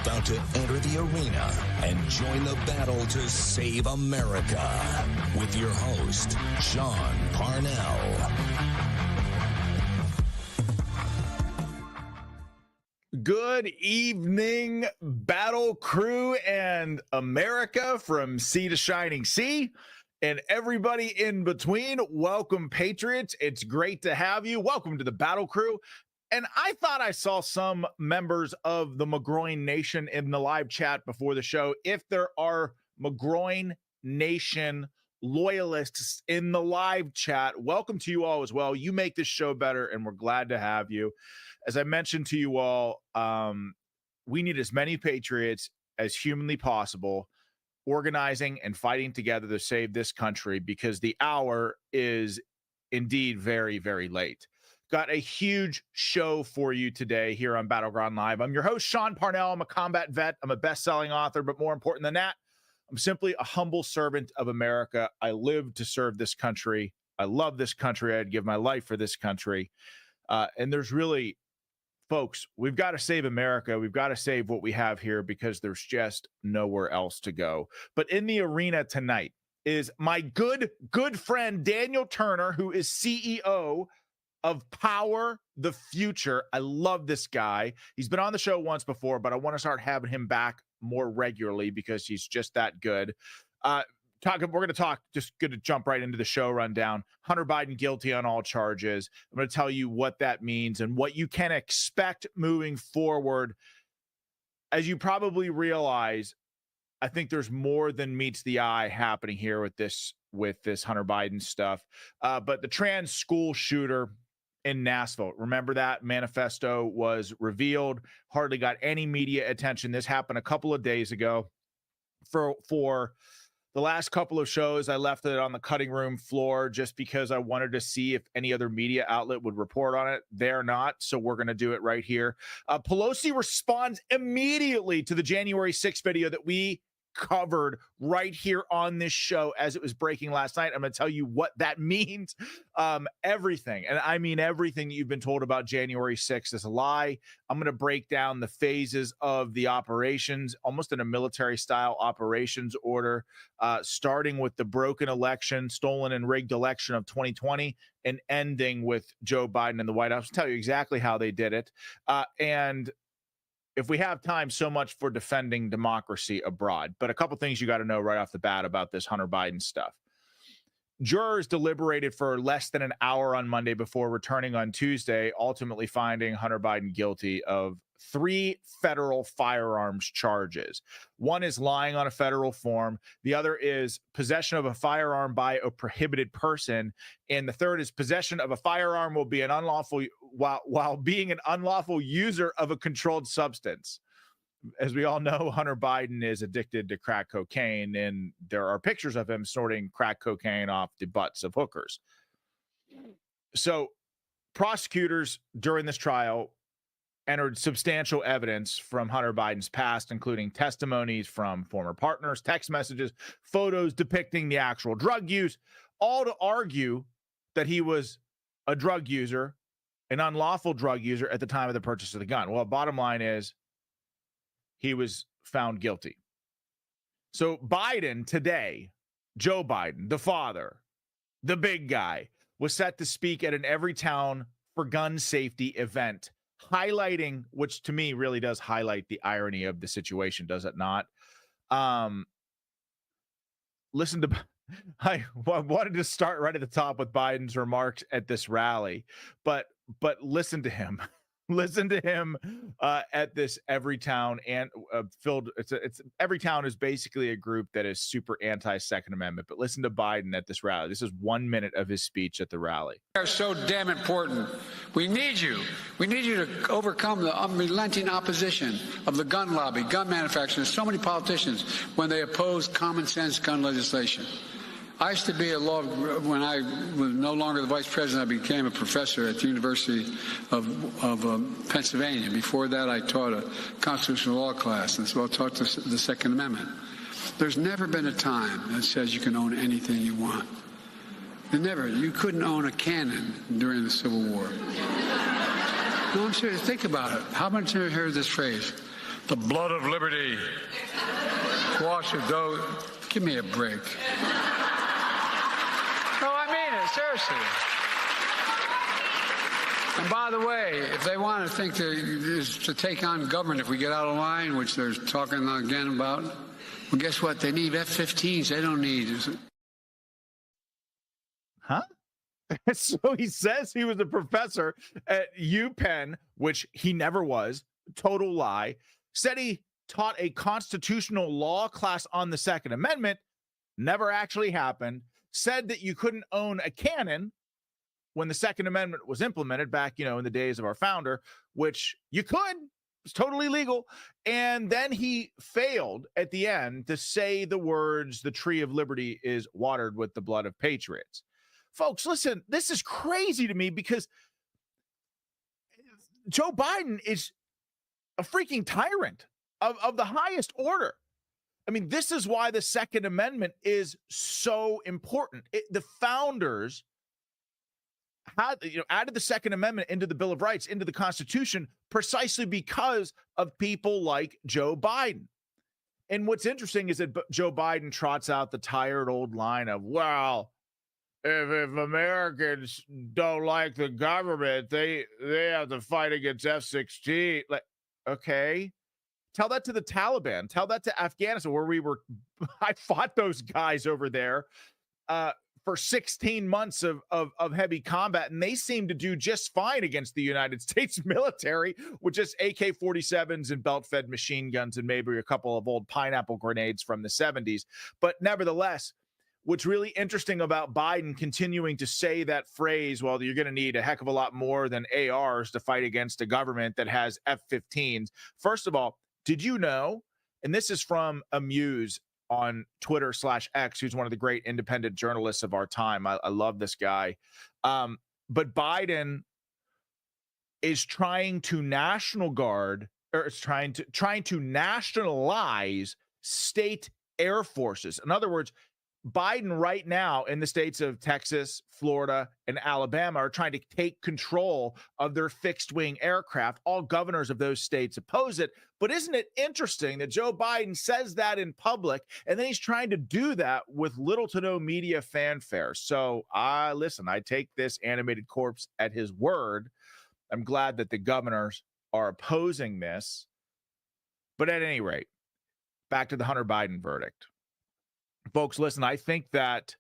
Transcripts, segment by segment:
about to enter the arena and join the battle to save America with your host, Sean Parnell. Good evening, battle crew and America from sea to shining sea and everybody in between. Welcome, Patriots. It's great to have you. Welcome to the battle crew. And I thought I saw some members of the McGroin Nation in the live chat before the show. If there are McGroin Nation loyalists in the live chat, welcome to you all as well. You make this show better, and we're glad to have you. As I mentioned to you all, we need as many Patriots as humanly possible organizing and fighting together to save this country, because the hour is indeed very, very late. Got a huge show for you today here on Battleground Live. I'm your host, Sean Parnell. I'm a combat vet. I'm a best-selling author, but more important than that, I'm simply a humble servant of America. I live to serve this country. I love this country. I'd give my life for this country. And there's really, folks, we've got to save America. We've got to save what we have here, because there's just nowhere else to go. But in the arena tonight is my good friend, Daniel Turner, who is CEO of Power the Future. I love this guy. He's been on the show once before, but I want to start having him back more regularly because he's just that good. We're going to jump right into the show rundown. Hunter Biden guilty on all charges. I'm going to tell you what that means and what you can expect moving forward. As you probably realize, I think there's more than meets the eye happening here with this Hunter Biden stuff. But the trans school shooter in Nashville, remember that manifesto was revealed, hardly got any media attention. This happened a couple of days ago. For the last couple of shows, I left it on the cutting room floor just because I wanted to see if any other media outlet would report on it. They're not, so we're going to do it right here. Pelosi responds immediately to the January 6th video that we covered right here on this show as it was breaking last night. I'm going to tell you what that means. Everything, and I mean everything that you've been told about January 6th is a lie. I'm going to break down the phases of the operations, almost in a military-style operations order, starting with the broken election, stolen and rigged election of 2020, and ending with Joe Biden in the White House. I'll tell you exactly how they did it. And if we have time, so much for defending democracy abroad. But a couple things you got to know right off the bat about this Hunter Biden stuff. Jurors deliberated for less than an hour on Monday before returning on Tuesday, ultimately finding Hunter Biden guilty of 3 federal firearms charges. One is lying on a federal form. The other is possession of a firearm by a prohibited person. And the third is possession of a firearm while being an unlawful user of a controlled substance. As we all know, Hunter Biden is addicted to crack cocaine, and there are pictures of him snorting crack cocaine off the butts of hookers. So prosecutors during this trial entered substantial evidence from Hunter Biden's past, including testimonies from former partners, text messages, photos depicting the actual drug use, all to argue that he was a drug user, an unlawful drug user at the time of the purchase of the gun. Well, bottom line is he was found guilty. So Biden today, Joe Biden, the father, the big guy, was set to speak at an Everytown for Gun Safety event, highlighting, which to me really does highlight the irony of the situation, does it not? Listen to, I wanted to start right at the top with Biden's remarks at this rally, but listen to him. Listen to him at this Everytown and filled. It's Everytown is basically a group that is super anti-Second Amendment. But listen to Biden at this rally. This is 1 minute of his speech at the rally. Are so damn important. We need you. We need you to overcome the unrelenting opposition of the gun lobby, gun manufacturers, so many politicians when they oppose common sense gun legislation. I used to be when I was no longer the vice president, I became a professor at the University of Pennsylvania. Before that, I taught a constitutional law class, and so I taught the Second Amendment. There's never been a time that says you can own anything you want. You couldn't own a cannon during the Civil War. No, I'm serious. Think about it. How much have you heard this phrase? the blood of liberty. Wash it, though. Give me a break. No, I mean it, seriously. And by the way, if they want to think to take on government if we get out of line, which they're talking again about, well, guess what? They need F-15s. They don't need... Huh? So he says he was a professor at UPenn, which he never was. Total lie. Said he taught a constitutional law class on the Second Amendment. Never actually happened. Said that you couldn't own a cannon when the Second Amendment was implemented back, in the days of our founder, which you could. It's totally legal. And then he failed at the end to say the words, the tree of liberty is watered with the blood of patriots. Folks, listen, this is crazy to me because Joe Biden is a freaking tyrant of the highest order. I mean, this is why the Second Amendment is so important. The founders had, added the Second Amendment into the Bill of Rights, into the Constitution, precisely because of people like Joe Biden. And what's interesting is that Joe Biden trots out the tired old line of, well, if Americans don't like the government, they have to fight against F-16. Like, okay. Tell that to the Taliban. Tell that to Afghanistan, where I fought those guys over there for 16 months of heavy combat, and they seem to do just fine against the United States military with just AK-47s and belt-fed machine guns and maybe a couple of old pineapple grenades from the 70s. But nevertheless, what's really interesting about Biden continuing to say that phrase, well, you're going to need a heck of a lot more than ARs to fight against a government that has F-15s. First of all, did you know, and this is from Amuse on Twitter/X, who's one of the great independent journalists of our time. I love this guy. But Biden is trying to National Guard, or is trying to nationalize state air forces. In other words, Biden right now in the states of Texas, Florida, and Alabama are trying to take control of their fixed wing aircraft. All governors of those states oppose it. But isn't it interesting that Joe Biden says that in public, and then he's trying to do that with little to no media fanfare? So listen, I take this animated corpse at his word. I'm glad that the governors are opposing this. But at any rate, back to the Hunter Biden verdict. Folks, listen, I think that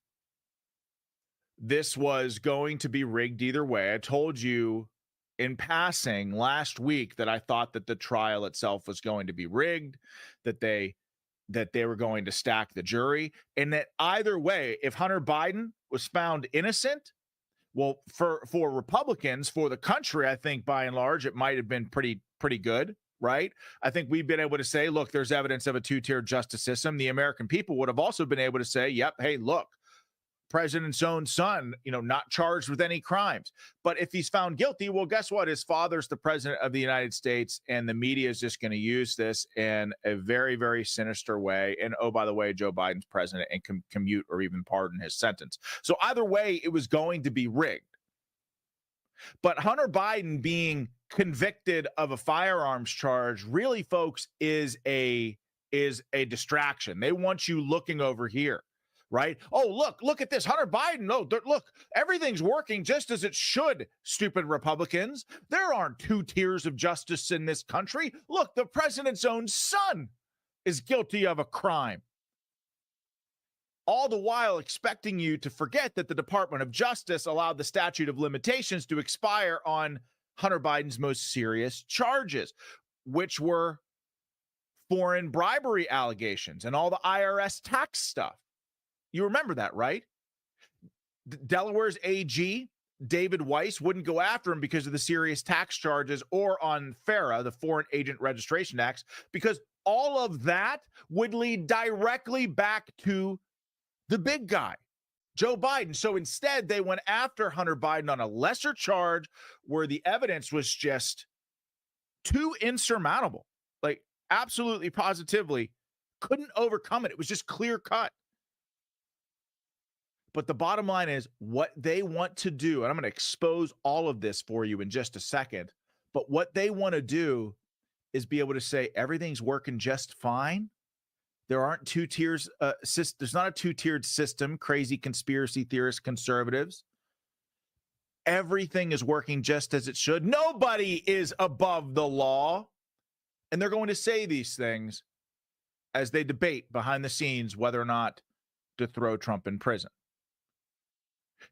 this was going to be rigged either way. I told you in passing last week that I thought that the trial itself was going to be rigged, that they were going to stack the jury, and that either way, if Hunter Biden was found innocent, well, for Republicans, for the country, I think by and large, it might have been pretty good. Right? I think we've been able to say, look, there's evidence of a two-tier justice system. The American people would have also been able to say, yep, hey, look, president's own son, not charged with any crimes. But if he's found guilty, well, guess what? His father's the president of the United States, and the media is just going to use this in a very, very sinister way. And oh, by the way, Joe Biden's president and can commute or even pardon his sentence. So either way, it was going to be rigged. But Hunter Biden being convicted of a firearms charge really, folks, is a distraction. They want you looking over here, right? Oh, look at this. Hunter Biden. No, look, everything's working just as it should, stupid Republicans. There aren't two tiers of justice in this country. Look, the president's own son is guilty of a crime. All the while expecting you to forget that the Department of Justice allowed the statute of limitations to expire on Hunter Biden's most serious charges, which were foreign bribery allegations and all the IRS tax stuff. You remember that, right? Delaware's AG, David Weiss, wouldn't go after him because of the serious tax charges, or on FARA, the Foreign Agent Registration Acts, because all of that would lead directly back to the big guy, Joe Biden. So instead, they went after Hunter Biden on a lesser charge where the evidence was just too insurmountable. Like, absolutely, positively couldn't overcome it. It was just clear cut. But the bottom line is what they want to do, and I'm going to expose all of this for you in just a second, but what they want to do is be able to say everything's working just fine. There aren't two tiers. There's not a two-tiered system. Crazy conspiracy theorists, conservatives. Everything is working just as it should. Nobody is above the law. And they're going to say these things as they debate behind the scenes whether or not to throw Trump in prison.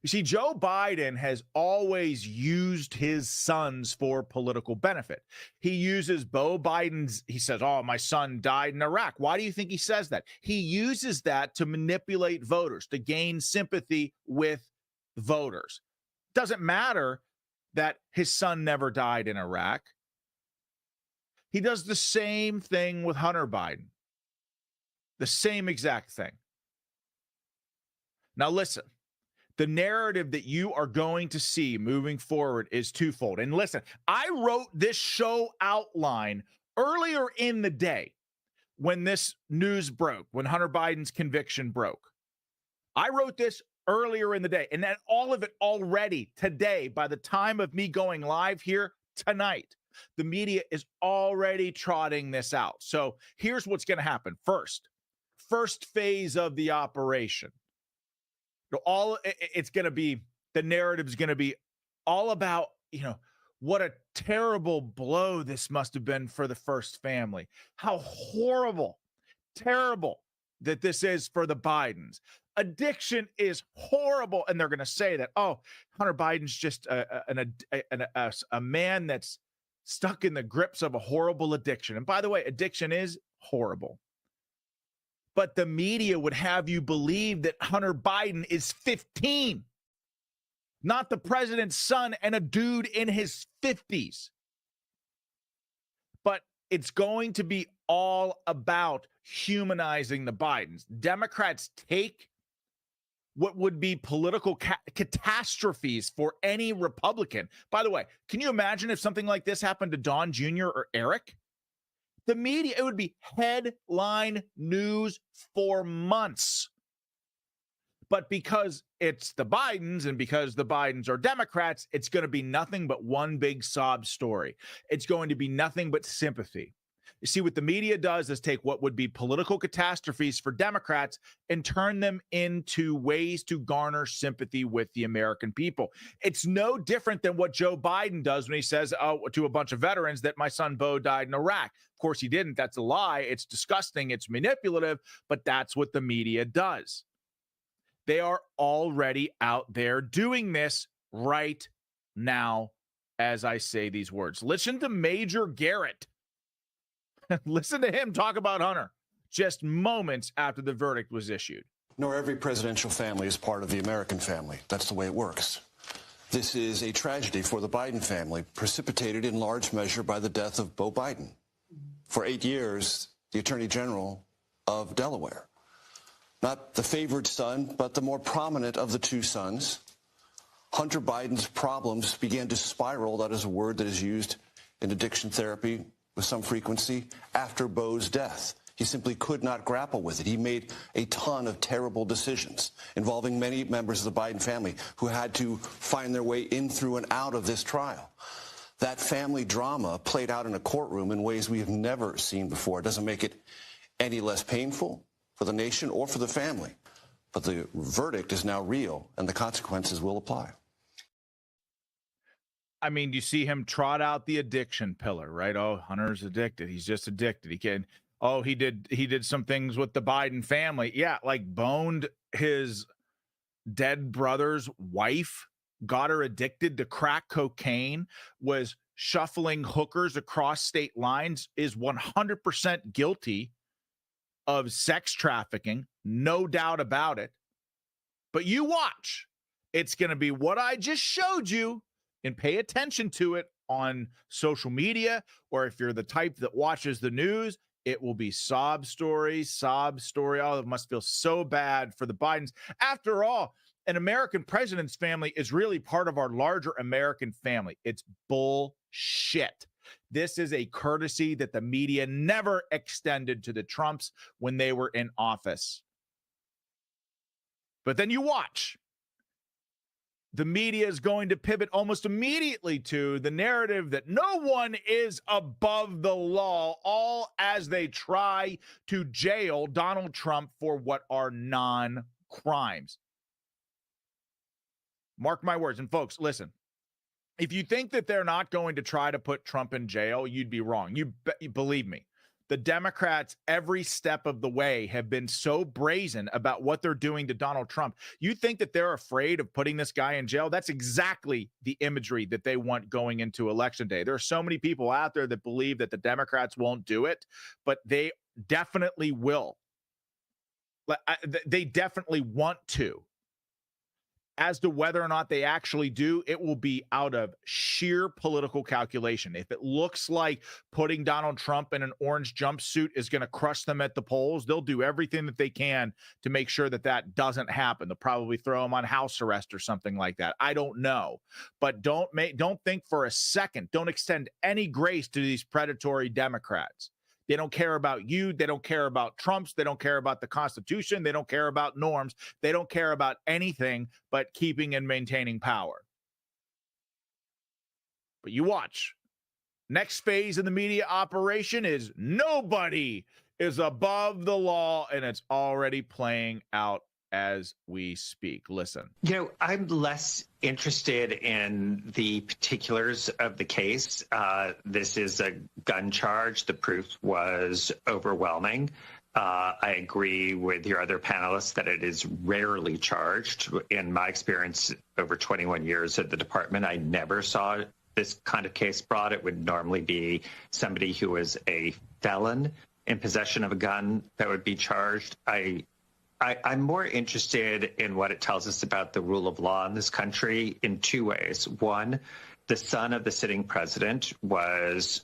You see, Joe Biden has always used his sons for political benefit. He uses Beau Biden's, he says, oh, my son died in Iraq. Why do you think he says that? He uses that to manipulate voters, to gain sympathy with voters. Doesn't matter that his son never died in Iraq. He does the same thing with Hunter Biden. The same exact thing. Now listen, the narrative that you are going to see moving forward is twofold. And listen, I wrote this show outline earlier in the day when this news broke, when Hunter Biden's conviction broke. I wrote this earlier in the day, and then all of it already today, by the time of me going live here tonight, the media is already trotting this out. So here's what's going to happen. First phase of the operation. It's going to be, the narrative is going to be all about, what a terrible blow this must have been for the first family. How horrible, terrible that this is for the Bidens. Addiction is horrible. And they're going to say that, oh, Hunter Biden's just a man that's stuck in the grips of a horrible addiction. And by the way, addiction is horrible. But the media would have you believe that Hunter Biden is 15, not the president's son and a dude in his 50s. But it's going to be all about humanizing the Bidens. Democrats take what would be political catastrophes for any Republican. By the way, can you imagine if something like this happened to Don Jr. or Eric? The media, it would be headline news for months. But because it's the Bidens and because the Bidens are Democrats, it's going to be nothing but one big sob story. It's going to be nothing but sympathy. You see, what the media does is take what would be political catastrophes for Democrats and turn them into ways to garner sympathy with the American people. It's no different than what Joe Biden does when he says to a bunch of veterans that my son Beau died in Iraq. Of course, he didn't. That's a lie. It's disgusting. It's manipulative, but that's what the media does. They are already out there doing this right now as I say these words. Listen to Major Garrett. Listen to him talk about Hunter just moments after the verdict was issued. Nor every presidential family is part of the American family. That's the way it works. This is a tragedy for the Biden family, precipitated in large measure by the death of Beau Biden. For 8 years, the Attorney General of Delaware. Not the favored son, but the more prominent of the two sons. Hunter Biden's problems began to spiral. That is a word that is used in addiction therapy with some frequency after Beau's death. He simply could not grapple with it. He made a ton of terrible decisions involving many members of the Biden family who had to find their way in, through, and out of this trial. That family drama played out in a courtroom in ways we have never seen before. It doesn't make it any less painful for the nation or for the family. But the verdict is now real, and the consequences will apply. I mean, you see him trot out the addiction pillar, right? Oh, Hunter's addicted. He's just addicted. He did some things with the Biden family. Yeah, like boned his dead brother's wife, got her addicted to crack cocaine, was shuffling hookers across state lines, is 100% guilty of sex trafficking, no doubt about it. But you watch. It's going to be what I just showed you. And pay attention to it on social media, or if you're the type that watches the news, it will be sob story. Oh, it must feel so bad for the Bidens. After all, an American president's family is really part of our larger American family. It's bullshit. This is a courtesy that the media never extended to the Trumps when they were in office. But then you watch. the media is going to pivot almost immediately to the narrative that no one is above the law, all as they try to jail Donald Trump for what are non-crimes. Mark my words. And folks, listen, if you think that they're not going to try to put Trump in jail, you'd be wrong. You believe me. The Democrats, every step of the way, have been so brazen about what they're doing to Donald Trump. You think that they're afraid of putting this guy in jail? That's exactly the imagery that they want going into Election Day. There are so many people out there that believe that the Democrats won't do it, but they definitely will. They definitely want to. As to whether or not they actually do, it will be out of sheer political calculation. If it looks like putting Donald Trump in an orange jumpsuit is going to crush them at the polls, they'll do everything that they can to make sure that that doesn't happen. They'll probably throw him on house arrest or something like that. I don't know. But don't think for a second, don't extend any grace to these predatory Democrats. They don't care about you. They don't care about Trump's. They don't care about the Constitution. They don't care about norms. They don't care about anything but keeping and maintaining power. But you watch. Next phase in the media operation is nobody is above the law, and it's already playing out as we speak. Listen. I'm less interested in the particulars of the case. This is a gun charge. The proof was overwhelming. I agree with your other panelists that it is rarely charged. In my experience, over 21 years at the department, I never saw this kind of case brought. It would normally be somebody who was a felon in possession of a gun that would be charged. I'm more interested in what it tells us about the rule of law in this country in two ways. One, the son of the sitting president was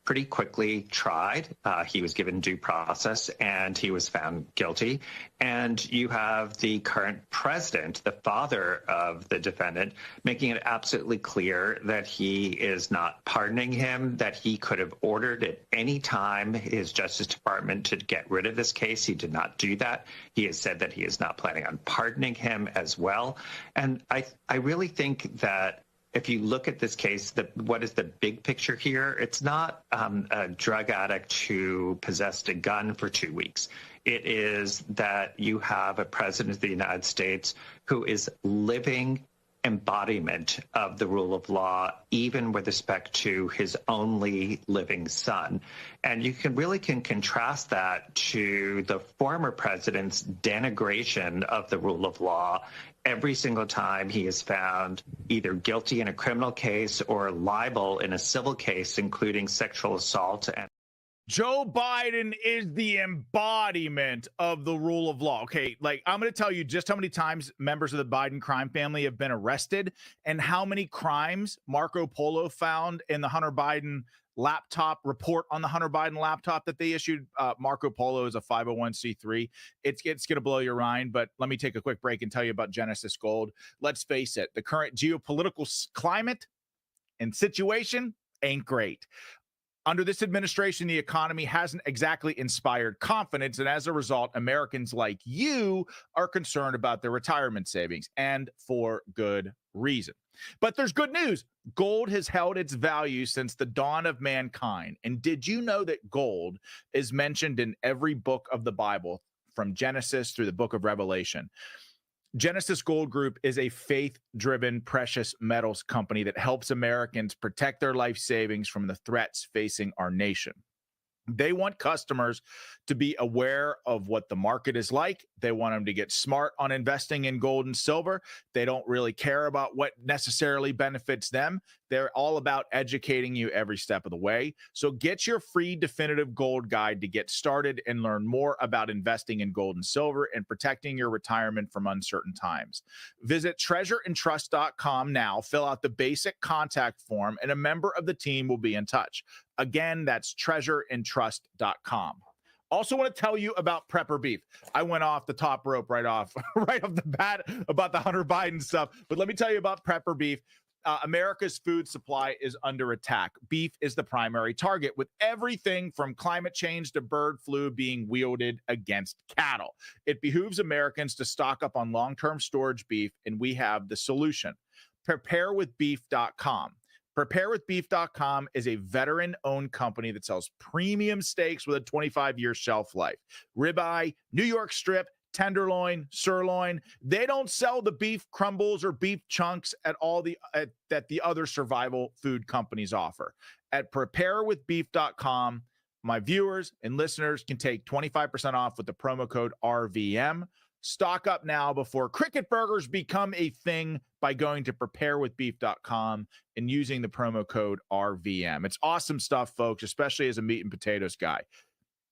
pretty quickly tried. He was given due process and he was found guilty. And you have the current president, the father of the defendant, making it absolutely clear that he is not pardoning him, that he could have ordered at any time his Justice Department to get rid of this case. He did not do that. He has said that he is not planning on pardoning him as well. And I really think that if you look at this case, what is the big picture here? It's not a drug addict who possessed a gun for 2 weeks. It is that you have a president of the United States who is living embodiment of the rule of law, even with respect to his only living son. And you can contrast that to the former president's denigration of the rule of law every single time he is found either guilty in a criminal case or liable in a civil case, including sexual assault. And Joe Biden is the embodiment of the rule of law. Okay, I'm going to tell you just how many times members of the Biden crime family have been arrested and how many crimes Marco Polo found in the Hunter Biden laptop report on the Hunter Biden laptop that they issued. Marco Polo is a 501c3. It's going to blow your mind, but let me take a quick break and tell you about Genesis Gold. Let's face it, the current geopolitical climate and situation ain't great. Under this administration, the economy hasn't exactly inspired confidence, and as a result, Americans like you are concerned about their retirement savings, and for good reason. But there's good news. Gold has held its value since the dawn of mankind. And did you know that gold is mentioned in every book of the Bible, from Genesis through the book of Revelation? Genesis Gold Group is a faith-driven precious metals company that helps Americans protect their life savings from the threats facing our nation. They want customers to be aware of what the market is like. They want them to get smart on investing in gold and silver. They don't really care about what necessarily benefits them. They're all about educating you every step of the way. So get your free definitive gold guide to get started and learn more about investing in gold and silver and protecting your retirement from uncertain times. Visit treasureandtrust.com now, fill out the basic contact form, and a member of the team will be in touch. Again, that's treasureandtrust.com. Also want to tell you about Prepper Beef. I went off the top rope right off the bat about the Hunter Biden stuff, but let me tell you about Prepper Beef. America's food supply is under attack. Beef is the primary target, with everything from climate change to bird flu being wielded against cattle. It behooves Americans to stock up on long-term storage beef, and we have the solution. Preparewithbeef.com. Preparewithbeef.com is a veteran-owned company that sells premium steaks with a 25-year shelf life. Ribeye, New York strip, tenderloin, sirloin. They don't sell the beef crumbles or beef chunks at all that the other survival food companies offer. At preparewithbeef.com, my viewers and listeners can take 25% off with the promo code RVM. Stock up now before cricket burgers become a thing by going to preparewithbeef.com and using the promo code RVM. It's awesome stuff, folks, especially as a meat and potatoes guy.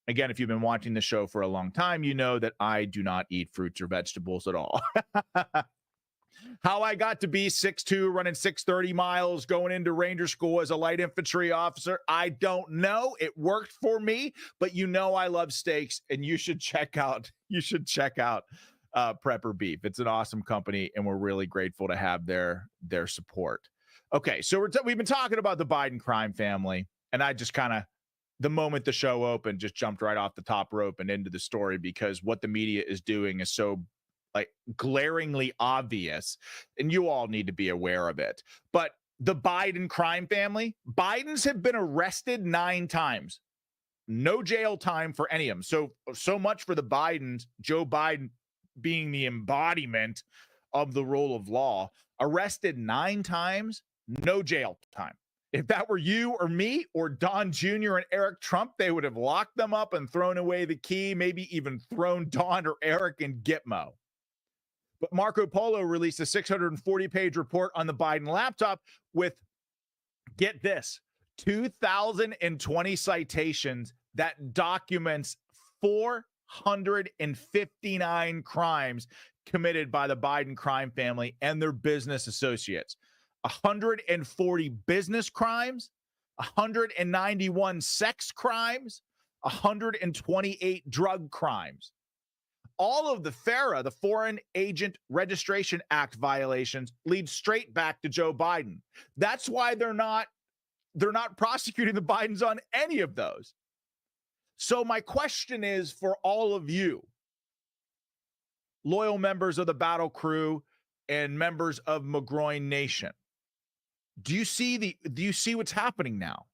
Again, if you've been watching the show for a long time, you know that I do not eat fruits or vegetables at all. How I got to be 6'2", running 630 miles, going into Ranger School as a light infantry officer, I don't know. It worked for me, but you know I love steaks, and you should check out Prepper Beef. It's an awesome company, and we're really grateful to have their support. Okay, so we've been talking about the Biden crime family, and I just kind of, the moment the show opened, just jumped right off the top rope and into the story, because what the media is doing is so glaringly obvious, and you all need to be aware of it. But the Biden crime family, Bidens have been arrested 9 times. No jail time for any of them. So much for the Bidens, Joe Biden being the embodiment of the rule of law. Arrested 9 times, no jail time. If that were you or me or Don Jr. and Eric Trump, they would have locked them up and thrown away the key, maybe even thrown Don or Eric in Gitmo. But Marco Polo released a 640-page report on the Biden laptop with, get this, 2,020 citations that documents 459 crimes committed by the Biden crime family and their business associates. 140 business crimes, 191 sex crimes, 128 drug crimes. All of the FARA, the Foreign Agent Registration Act violations, lead straight back to Joe Biden. That's why they're not prosecuting the Bidens on any of those. So my question is for all of you, loyal members of the Battle Crew and members of McGroin Nation, do you see what's happening now?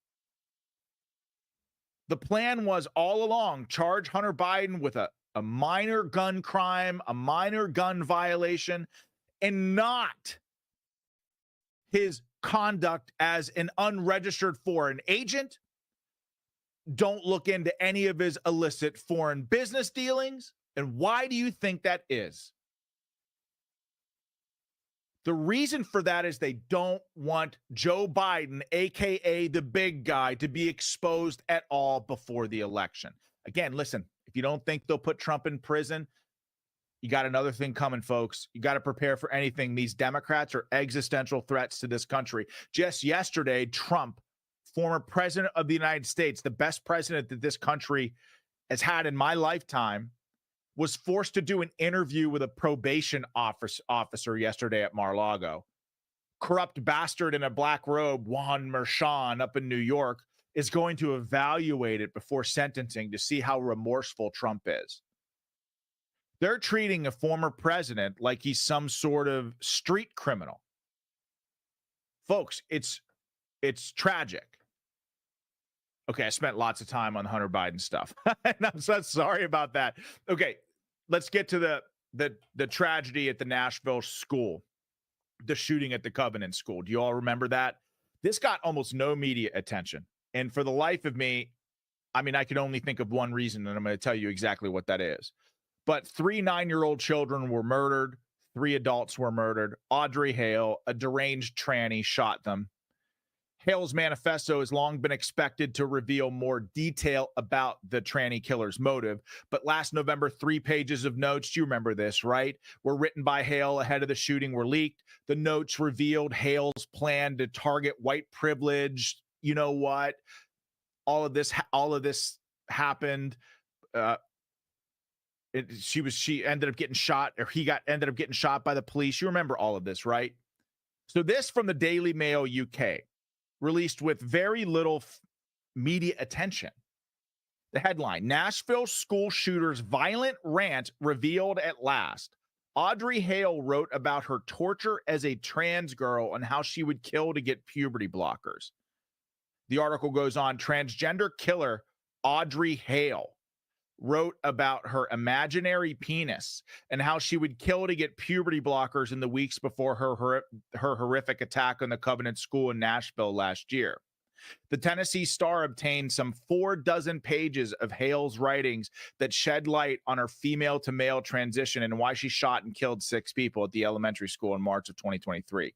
The plan was all along, charge Hunter Biden with a minor gun crime, a minor gun violation, and not his conduct as an unregistered foreign agent. Don't look into any of his illicit foreign business dealings. And why do you think that is? The reason for that is they don't want Joe Biden, aka the big guy, to be exposed at all before the election. Again, listen, if you don't think they'll put Trump in prison, you got another thing coming, folks. You got to prepare for anything. These Democrats are existential threats to this country. Just yesterday, Trump, former president of the United States, the best president that this country has had in my lifetime, was forced to do an interview with a probation officer yesterday at Mar-a-Lago. Corrupt bastard in a black robe, Juan Merchan, up in New York, is going to evaluate it before sentencing to see how remorseful Trump is. They're treating a former president like he's some sort of street criminal. Folks, it's tragic. Okay, I spent lots of time on Hunter Biden stuff. And I'm so sorry about that. Okay, let's get to the tragedy at the Nashville school, the shooting at the Covenant School. Do you all remember that? This got almost no media attention. And for the life of me, I mean, I can only think of one reason, and I'm going to tell you exactly what that is. But 3 9-year-old children were murdered. 3 adults were murdered. Audrey Hale, a deranged tranny, shot them. Hale's manifesto has long been expected to reveal more detail about the tranny killer's motive. But last November, 3 pages of notes, do you remember this, right, were written by Hale ahead of the shooting were leaked. The notes revealed Hale's plan to target white privilege. You know what? All of this happened. She ended up getting shot, or ended up getting shot by the police. You remember all of this, right? So this from the Daily Mail UK, released with very little media attention. The headline, Nashville school shooter's violent rant revealed at last. Audrey Hale wrote about her torture as a trans girl and how she would kill to get puberty blockers. The article goes on, transgender killer Audrey Hale wrote about her imaginary penis and how she would kill to get puberty blockers in the weeks before her horrific attack on the Covenant School in Nashville last year. The Tennessee Star obtained some 4 pages of Hale's writings that shed light on her female-to-male transition and why she shot and killed 6 people at the elementary school in March of 2023.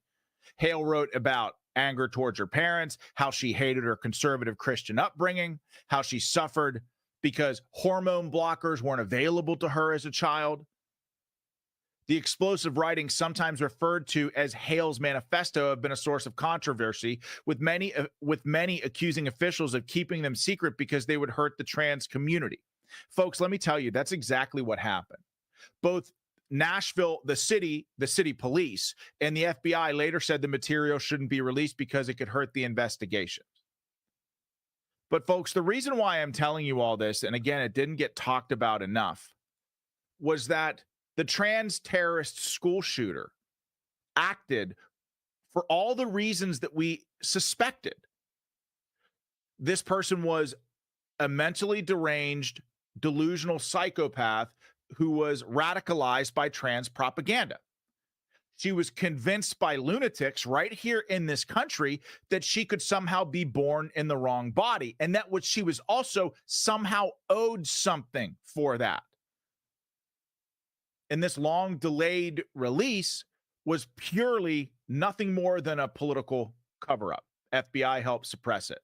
Hale wrote about anger towards her parents, how she hated her conservative Christian upbringing, how she suffered because hormone blockers weren't available to her as a child. The explosive writings, sometimes referred to as Hale's manifesto, have been a source of controversy, with many accusing officials of keeping them secret because they would hurt the trans community. Folks, let me tell you, that's exactly what happened. Both Nashville, the city police, and the FBI later said the material shouldn't be released because it could hurt the investigations. But folks, the reason why I'm telling you all this, and again, it didn't get talked about enough, was that the trans terrorist school shooter acted for all the reasons that we suspected. This person was a mentally deranged, delusional psychopath who was radicalized by trans propaganda. She was convinced by lunatics right here in this country that she could somehow be born in the wrong body, and that she was also somehow owed something for that. And this long delayed release was purely nothing more than a political cover-up. FBI helped suppress it.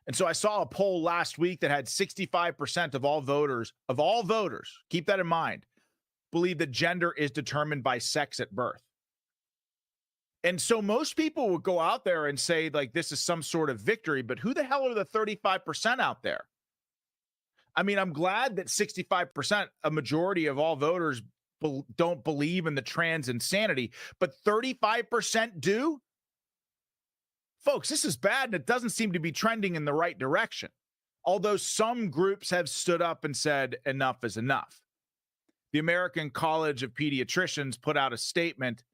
And so I saw a poll last week that had 65% of all voters, keep that in mind, believe that gender is determined by sex at birth. And so most people would go out there and say, like, this is some sort of victory, but who the hell are the 35% out there? I mean, I'm glad that 65%, a majority of all voters, don't believe in the trans insanity, but 35% do? Folks, this is bad, and it doesn't seem to be trending in the right direction. Although some groups have stood up and said enough is enough. The American College of Pediatricians put out a statement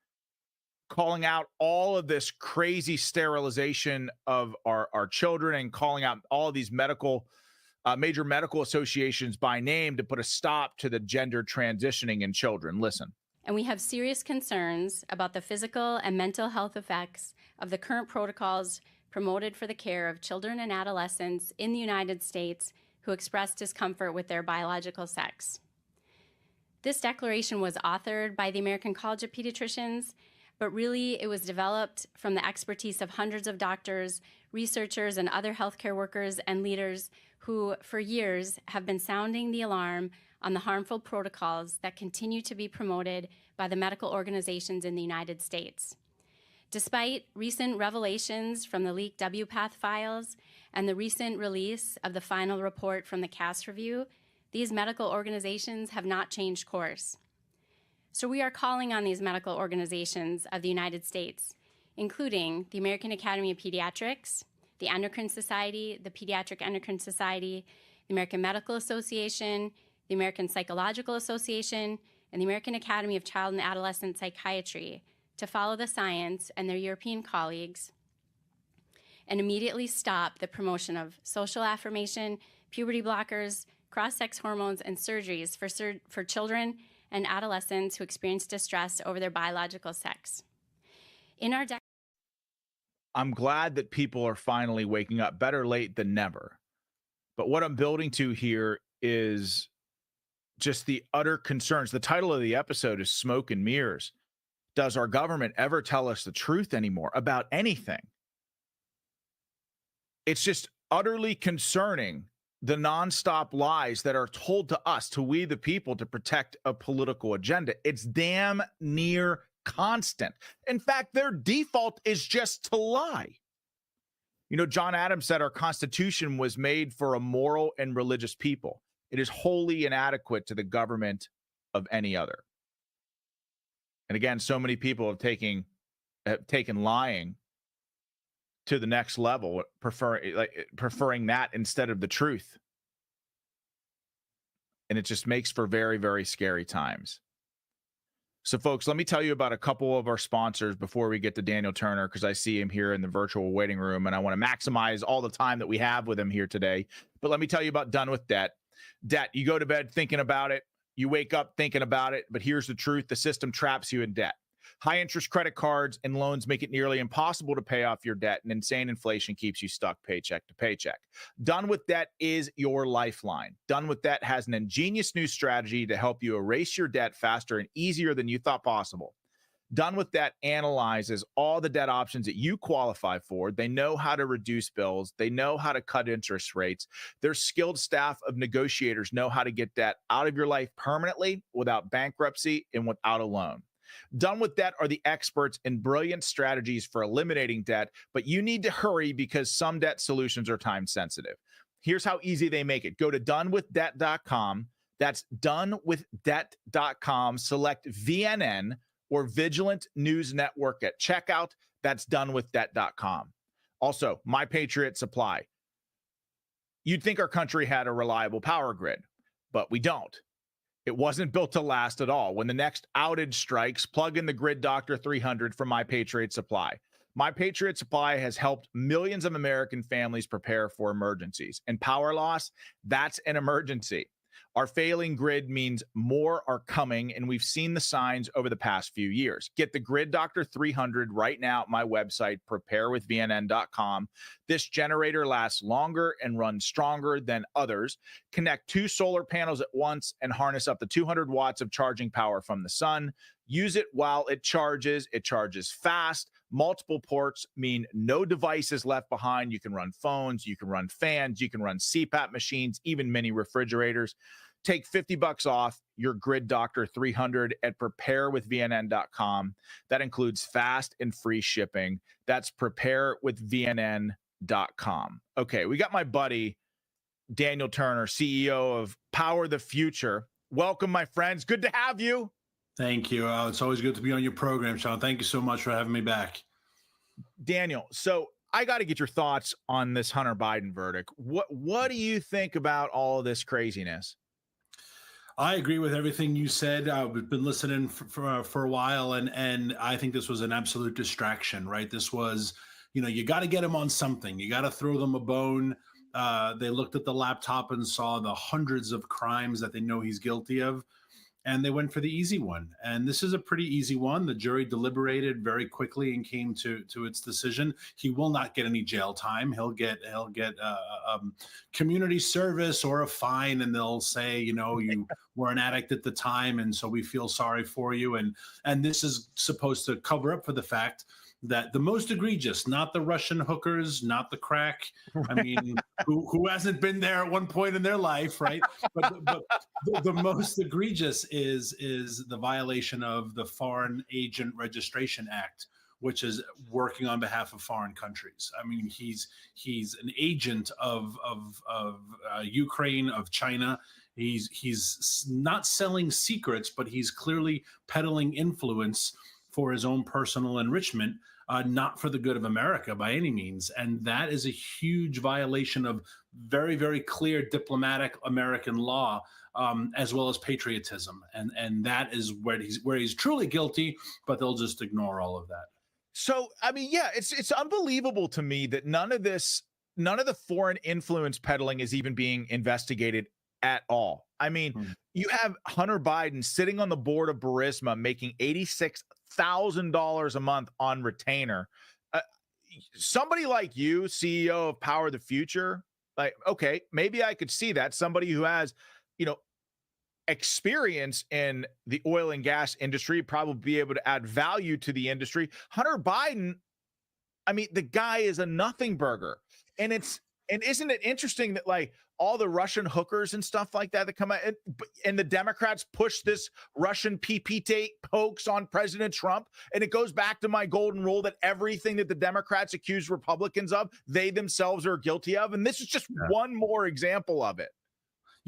calling out all of this crazy sterilization of our children and calling out all of these major medical associations by name to put a stop to the gender transitioning in children. Listen. And we have serious concerns about the physical and mental health effects of the current protocols promoted for the care of children and adolescents in the United States who express discomfort with their biological sex. This declaration was authored by the American College of Pediatricians, but really it was developed from the expertise of hundreds of doctors, researchers, and other healthcare workers and leaders who, for years, have been sounding the alarm on the harmful protocols that continue to be promoted by the medical organizations in the United States. Despite recent revelations from the leaked WPATH files and the recent release of the final report from the CAS review, these medical organizations have not changed course. So we are calling on these medical organizations of the United States, including the American Academy of Pediatrics, the Endocrine Society, the Pediatric Endocrine Society, the American Medical Association, the American Psychological Association, and the American Academy of Child and Adolescent Psychiatry to follow the science and their European colleagues and immediately stop the promotion of social affirmation, puberty blockers, cross-sex hormones, and surgeries for children and adolescents who experience distress over their biological sex. I'm glad that people are finally waking up. Better late than never. But what I'm building to here is just the utter concerns. The title of the episode is Smoke and Mirrors. Does our government ever tell us the truth anymore about anything? It's just utterly concerning, the nonstop lies that are told to us, to we the people, to protect a political agenda. It's damn near constant. In fact, their default is just to lie. You know, John Adams said our Constitution was made for a moral and religious people. It is wholly inadequate to the government of any other. And again, so many people have taken have taken lying to the next level, preferring that instead of the truth. And it just makes for very, very scary times. So, folks, let me tell you about a couple of our sponsors before we get to Daniel Turner, because I see him here in the virtual waiting room, and I want to maximize all the time that we have with him here today. But let me tell you about Done with Debt. Debt, you go to bed thinking about it, you wake up thinking about it, but here's the truth: the system traps you in debt. High interest credit cards and loans make it nearly impossible to pay off your debt, and insane inflation keeps you stuck paycheck to paycheck. Done with Debt is your lifeline. Done with Debt has an ingenious new strategy to help you erase your debt faster and easier than you thought possible. Done with Debt analyzes all the debt options that you qualify for. They know how to reduce bills. They know how to cut interest rates. Their skilled staff of negotiators know how to get debt out of your life permanently without bankruptcy and without a loan. Done with Debt are the experts in brilliant strategies for eliminating debt, but you need to hurry because some debt solutions are time sensitive. Here's how easy they make it. Go to donewithdebt.com. That's donewithdebt.com. Select VNN or Vigilant News Network at checkout. That's donewithdebt.com. Also, My Patriot Supply. You'd think our country had a reliable power grid, but we don't. It wasn't built to last at all. When the next outage strikes, plug in the Grid Doctor 300 from My Patriot Supply. My Patriot Supply has helped millions of American families prepare for emergencies. And power loss, that's an emergency. Our failing grid means more are coming, and we've seen the signs over the past few years. Get the Grid Doctor 300 right now at my website, preparewithvnn.com. This generator lasts longer and runs stronger than others. Connect 2 solar panels at once and harness up to 200 watts of charging power from the sun. Use it while it charges. It charges fast. Multiple ports mean no devices left behind. You can run phones, you can run fans, you can run CPAP machines, even mini refrigerators. Take $50 off your Grid Doctor 300 at preparewithvnn.com. That includes fast and free shipping. That's preparewithvnn.com. Okay, we got my buddy, Daniel Turner, CEO of Power the Future. Welcome, my friends. Good to have you. Thank you. It's always good to be on your program, Sean. Thank you so much for having me back. Daniel, so I got to get your thoughts on this Hunter Biden verdict. What do you think about all of this craziness? I agree with everything you said. I've been listening for a while, and I think this was an absolute distraction, right? This was, you got to get them on something. You got to throw them a bone. They looked at the laptop and saw the hundreds of crimes that they know he's guilty of, and they went for the easy one. And this is a pretty easy one. The jury deliberated very quickly and came to its decision. He will not get any jail time. He'll get community service or a fine, and they'll say, you were an addict at the time, and so we feel sorry for you. And this is supposed to cover up for the fact that the most egregious, not the Russian hookers, not the crack. I mean, who hasn't been there at one point in their life, right? But the most egregious is the violation of the Foreign Agent Registration Act, which is working on behalf of foreign countries. I mean, he's an agent of Ukraine, of China. He's not selling secrets, but he's clearly peddling influence for his own personal enrichment, not for the good of America by any means. And that is a huge violation of very, very clear diplomatic American law, as well as patriotism. And that is where he's truly guilty, but they'll just ignore all of that. So, I mean, yeah, it's unbelievable to me that none of the foreign influence peddling is even being investigated at all. I mean, you have Hunter Biden sitting on the board of Burisma making $86,000 a month on retainer. Somebody like you, CEO of Power the Future, like, okay, maybe I could see that. Somebody who has, experience in the oil and gas industry, probably be able to add value to the industry. Hunter Biden, I mean, the guy is a nothing burger. And isn't it interesting that like all the Russian hookers and stuff like that come out and the Democrats push this Russian PP hoax on President Trump? And it goes back to my golden rule that everything that the Democrats accuse Republicans of, they themselves are guilty of. And this is just one more example of it.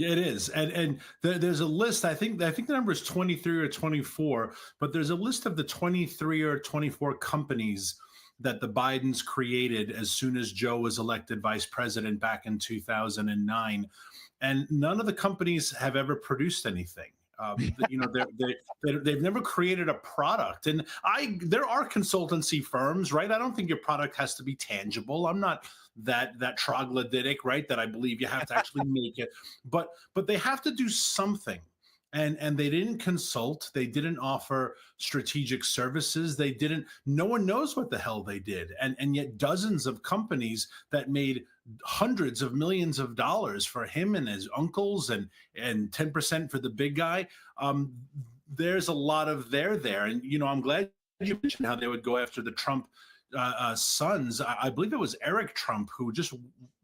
Yeah, it is, and there's a list. I think the number is 23 or 24, but there's a list of the 23 or 24 companies that the Bidens created as soon as Joe was elected vice president back in 2009, and none of the companies have ever produced anything. They've never created a product, and there are consultancy firms, right? I don't think your product has to be tangible. I'm not that troglodytic, right? That I believe you have to actually make it, but they have to do something. And they didn't consult. They didn't offer strategic services. They didn't. No one knows what the hell they did. And yet dozens of companies that made hundreds of millions of dollars for him and his uncles, and 10% for the big guy. There's a lot of there. And I'm glad you mentioned how they would go after the Trump sons. I believe it was Eric Trump who just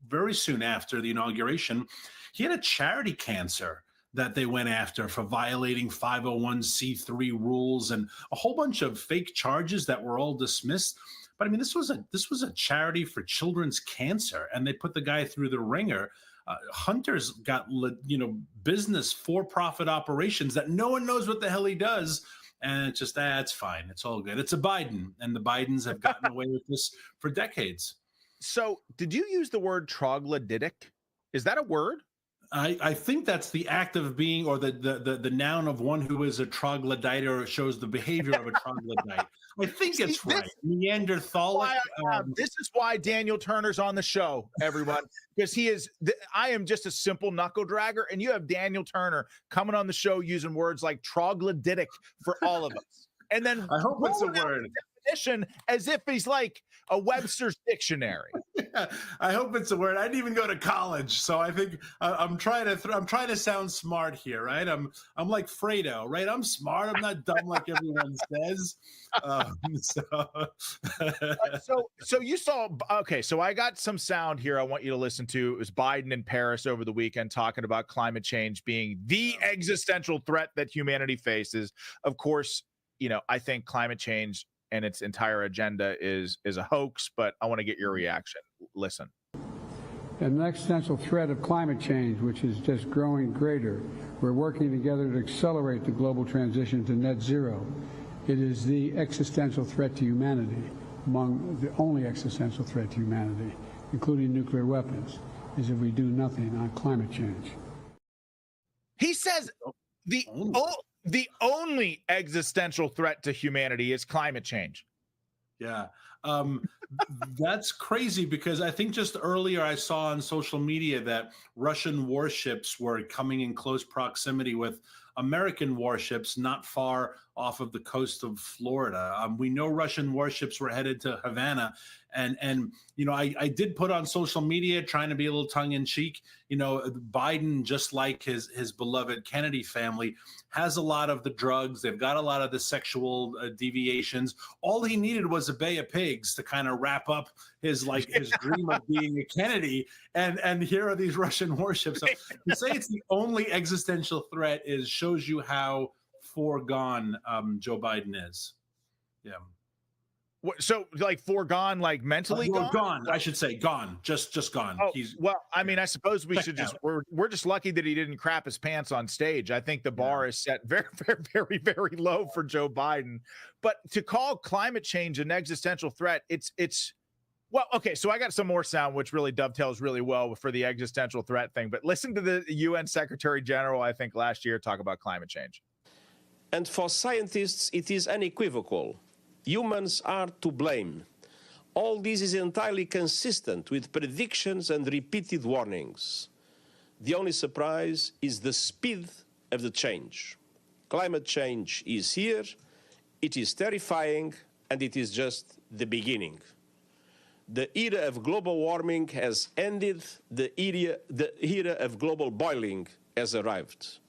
very soon after the inauguration, he had a charity cancer that they went after for violating 501c3 rules and a whole bunch of fake charges that were all dismissed. But I mean, this was a charity for children's cancer, and they put the guy through the ringer. Hunter's got business for-profit operations that no one knows what the hell he does. And it's just, it's fine. It's all good. It's a Biden, and the Bidens have gotten away with this for decades. So did you use the word troglodytic? Is that a word? I think that's the act of being, or the noun of one who is a troglodyte, or shows the behavior of a troglodyte. I think it's right. Neanderthalic. This is why Daniel Turner's on the show, everyone, because he is. I am just a simple knuckle dragger, and you have Daniel Turner coming on the show using words like troglodytic for all of us. And then I hope it's a word. Definition as if he's like a Webster's dictionary. Yeah, I hope it's a word. I didn't even go to college, so I think I'm trying to sound smart here, right? I'm like Fredo, right? I'm smart. I'm not dumb like everyone says. So you saw. Okay, so I got some sound here. I want you to listen to. It was Biden in Paris over the weekend talking about climate change being the existential threat that humanity faces. Of course, I think climate change and its entire agenda is a hoax, but I want to get your reaction. Listen. An existential threat of climate change, which is just growing greater. We're working together to accelerate the global transition to net zero. It is the existential threat to humanity, among the only existential threat to humanity, including nuclear weapons, is if we do nothing on climate change. He says the only existential threat to humanity is climate change. Yeah. That's crazy, because I think just earlier I saw on social media that Russian warships were coming in close proximity with American warships not far off of the coast of Florida. We know Russian warships were headed to Havana. And I did put on social media, trying to be a little tongue in cheek, Biden, just like his beloved Kennedy family, has a lot of the drugs. They've got a lot of the sexual deviations. All he needed was a bay of pigs to kind of wrap up his dream of being a Kennedy. And here are these Russian warships. So to say it's the only existential threat shows you how foregone Joe Biden is. Yeah. So like foregone, like mentally gone? I should say gone, just gone. Oh, I suppose we should just, we're just lucky that he didn't crap his pants on stage. I think the bar is set very, very, very, very low for Joe Biden. But to call climate change an existential threat, well, okay, so I got some more sound, which really dovetails really well for the existential threat thing. But listen to the UN Secretary General, I think last year, talk about climate change. And for scientists, it is unequivocal. Humans are to blame. All this is entirely consistent with predictions and repeated warnings. The only surprise is the speed of the change. Climate change is here, it is terrifying, and it is just the beginning. The era of global warming has ended, the era of global boiling has arrived.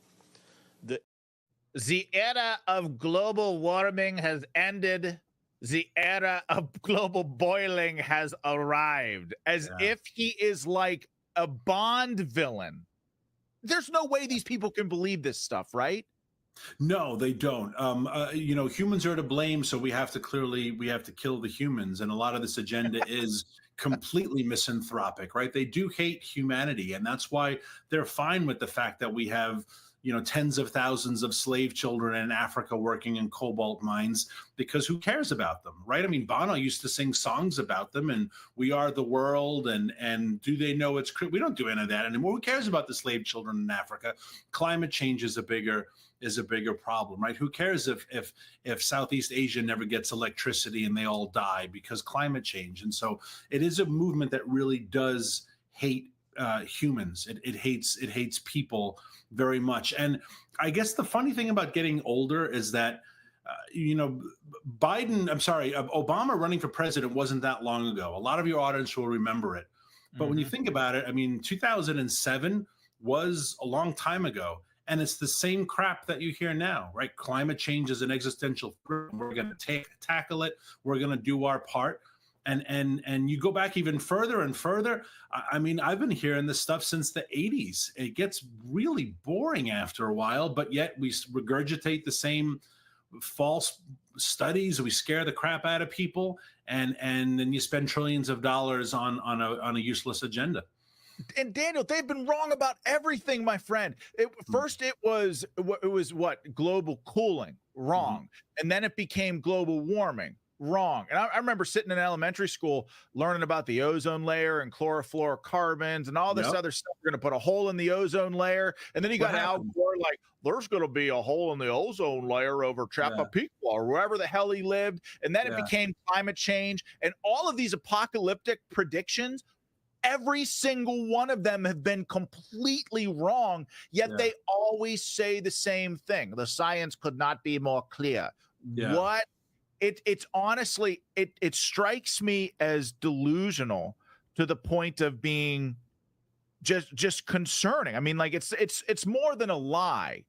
The era of global warming has ended. The era of global boiling has arrived, as if he is like a Bond villain. There's no way these people can believe this stuff, right? No, they don't. Humans are to blame, so we have to kill the humans. And a lot of this agenda is completely misanthropic, right? They do hate humanity, and that's why they're fine with the fact that we have, tens of thousands of slave children in Africa working in cobalt mines, because who cares about them, right? I mean, Bono used to sing songs about them, and We Are the World, and Do They Know It's we don't do any of that anymore. Who cares about the slave children in Africa? Climate change is a bigger problem, right? Who cares if Southeast Asia never gets electricity and they all die because climate change? And so it is a movement that really does hate humans. It hates people very much. And I guess the funny thing about getting older is that Obama running for president wasn't that long ago. A lot of your audience will remember it. But when you think about it, I mean, 2007 was a long time ago. And it's the same crap that you hear now, right? Climate change is an existential threat. We're going to tackle it. We're going to do our part. And you go back even further and further. I mean, I've been hearing this stuff since the 80s. It gets really boring after a while, but yet we regurgitate the same false studies. We scare the crap out of people, and then you spend trillions of dollars on a useless agenda. And Daniel, they've been wrong about everything, my friend. First, it was what, global cooling, wrong, and then it became global warming, wrong. And I remember sitting in elementary school learning about the ozone layer and chlorofluorocarbons and all this other stuff. We're going to put a hole in the ozone layer, and then you got Al Gore like, there's going to be a hole in the ozone layer over Chappapequa or wherever the hell he lived, and then it became climate change, and all of these apocalyptic predictions. Every single one of them have been completely wrong, yet they always say the same thing. The science could not be more clear. What? It's honestly, it strikes me as delusional to the point of being just concerning. I mean, like it's more than a lie.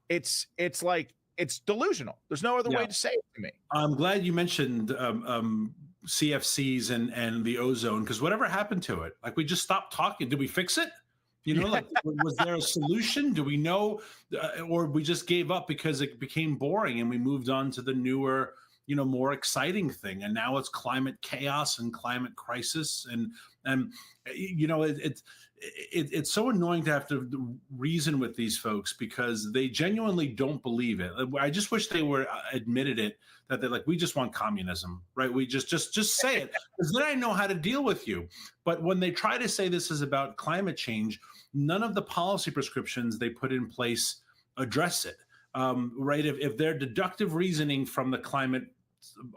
It's like it's delusional. There's no other way to say it to me. I'm glad you mentioned CFCs and the ozone, because whatever happened to it? Like, we just stopped talking. Did we fix it? Like, was there a solution? Do we know, or we just gave up because it became boring and we moved on to the newer, more exciting thing? And now it's climate chaos and climate crisis, and it's so annoying to have to reason with these folks because they genuinely don't believe it. I just wish they were admitted it, that they're like, we just want communism, right? We just say it, because then I know how to deal with you. But when they try to say this is about climate change, none of the policy prescriptions they put in place address it, right? If their deductive reasoning from the climate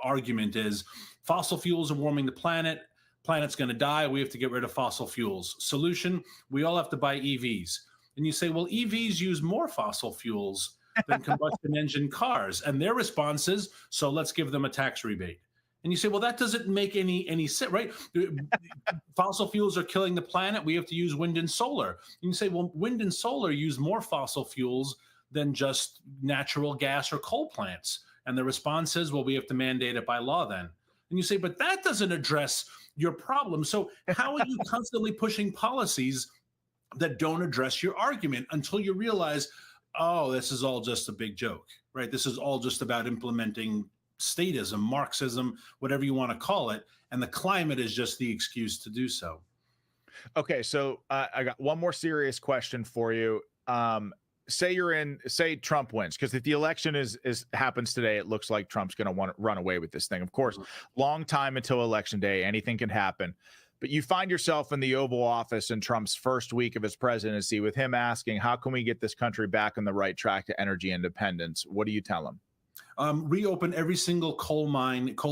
argument is fossil fuels are warming the planet's going to die, we have to get rid of fossil fuels. Solution, we all have to buy EVs. And you say, well, EVs use more fossil fuels than combustion engine cars. And their response is, so let's give them a tax rebate. And you say, well, that doesn't make any sense, right? Fossil fuels are killing the planet. We have to use wind and solar. And you say, well, wind and solar use more fossil fuels than just natural gas or coal plants. And the response is, well, we have to mandate it by law then. And you say, but that doesn't address your problem. So how are you constantly pushing policies that don't address your argument until you realize, oh, this is all just a big joke, right? This is all just about implementing statism, Marxism, whatever you want to call it. And the climate is just the excuse to do so. Okay, so I got one more serious question for you. Say Trump wins, because if the election happens today, it looks like Trump's going to want to run away with this thing. Of course, long time until election day, anything can happen. But you find yourself in the Oval Office in Trump's first week of his presidency with him asking, how can we get this country back on the right track to energy independence? What do you tell him? Reopen every single coal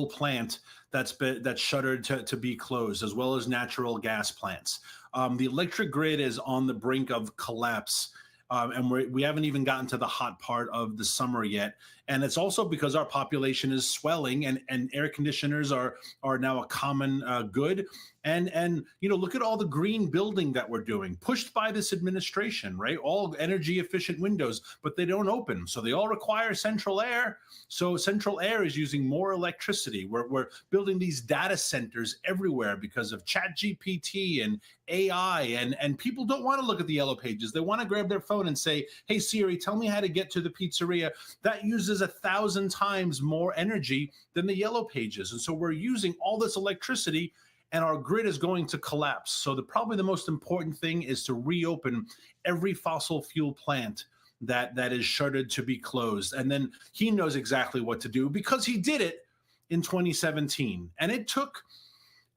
plant that's shuttered to be closed, as well as natural gas plants. The electric grid is on the brink of collapse. And we haven't even gotten to the hot part of the summer yet. And it's also because our population is swelling, and air conditioners are now a common good. And look at all the green building that we're doing, pushed by this administration, right? All energy efficient windows, but they don't open. So they all require central air. So central air is using more electricity. We're building these data centers everywhere because of ChatGPT and AI, and people don't want to look at the yellow pages. They want to grab their phone and say, hey, Siri, tell me how to get to the pizzeria. That uses 1,000 times more energy than the yellow pages. And so we're using all this electricity, and our grid is going to collapse. So probably the most important thing is to reopen every fossil fuel plant that is shuttered to be closed. And then he knows exactly what to do because he did it in 2017. And it took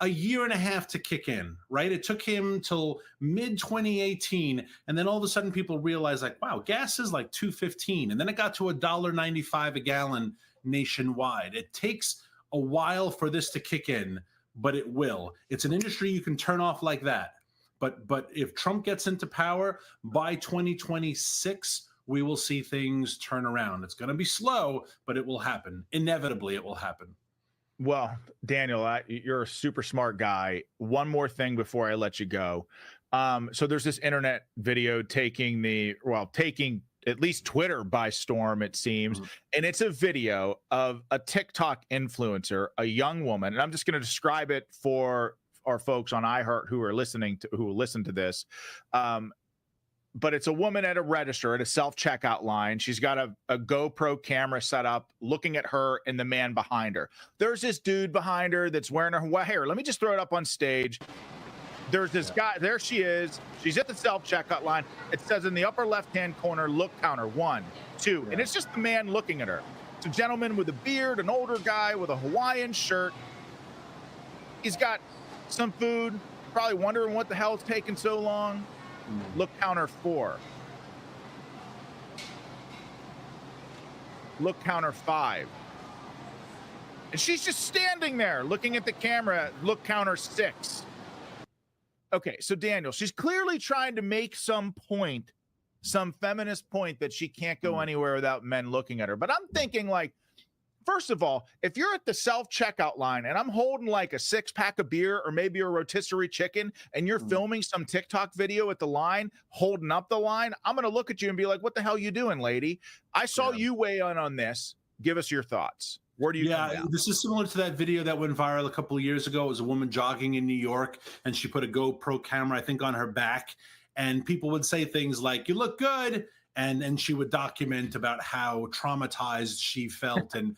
a year and a half to kick in, right? It took him till mid 2018. And then all of a sudden people realized, like, wow, gas is like $2.15. And then it got to $1.95 a gallon nationwide. It takes a while for this to kick in, but it will. It's an industry you can turn off like that. But if Trump gets into power by 2026, we will see things turn around. It's going to be slow, but it will happen. Inevitably, it will happen. Well, Daniel, you're a super smart guy. One more thing before I let you go. So there's this internet video taking at least Twitter by storm, it seems. Mm-hmm. And it's a video of a TikTok influencer, a young woman. And I'm just going to describe it for our folks on iHeart who will listen to this. But it's a woman at a register at a self-checkout line. She's got a GoPro camera set up looking at her and the man behind her. There's this dude behind her that's wearing her hair. Let me just throw it up on stage. There's this guy. There she is. She's at the self-checkout line. It says in the upper left-hand corner, look counter 1, 2. And it's just the man looking at her. It's a gentleman with a beard, an older guy with a Hawaiian shirt. He's got some food, probably wondering what the hell is taking so long. Look counter 4. Look counter 5. And she's just standing there looking at the camera. Look counter 6. Okay, so Daniel, she's clearly trying to make some point, some feminist point that she can't go anywhere without men looking at her. But I'm thinking, like, first of all, if you're at the self-checkout line and I'm holding like a 6-pack of beer or maybe a rotisserie chicken and you're filming some TikTok video at the line, holding up the line, I'm going to look at you and be like, what the hell you doing, lady? I saw you weigh in on this. Give us your thoughts. Where do you come down? This is similar to that video that went viral a couple of years ago. It was a woman jogging in New York and she put a GoPro camera, I think, on her back. And people would say things like, you look good. And she would document about how traumatized she felt. And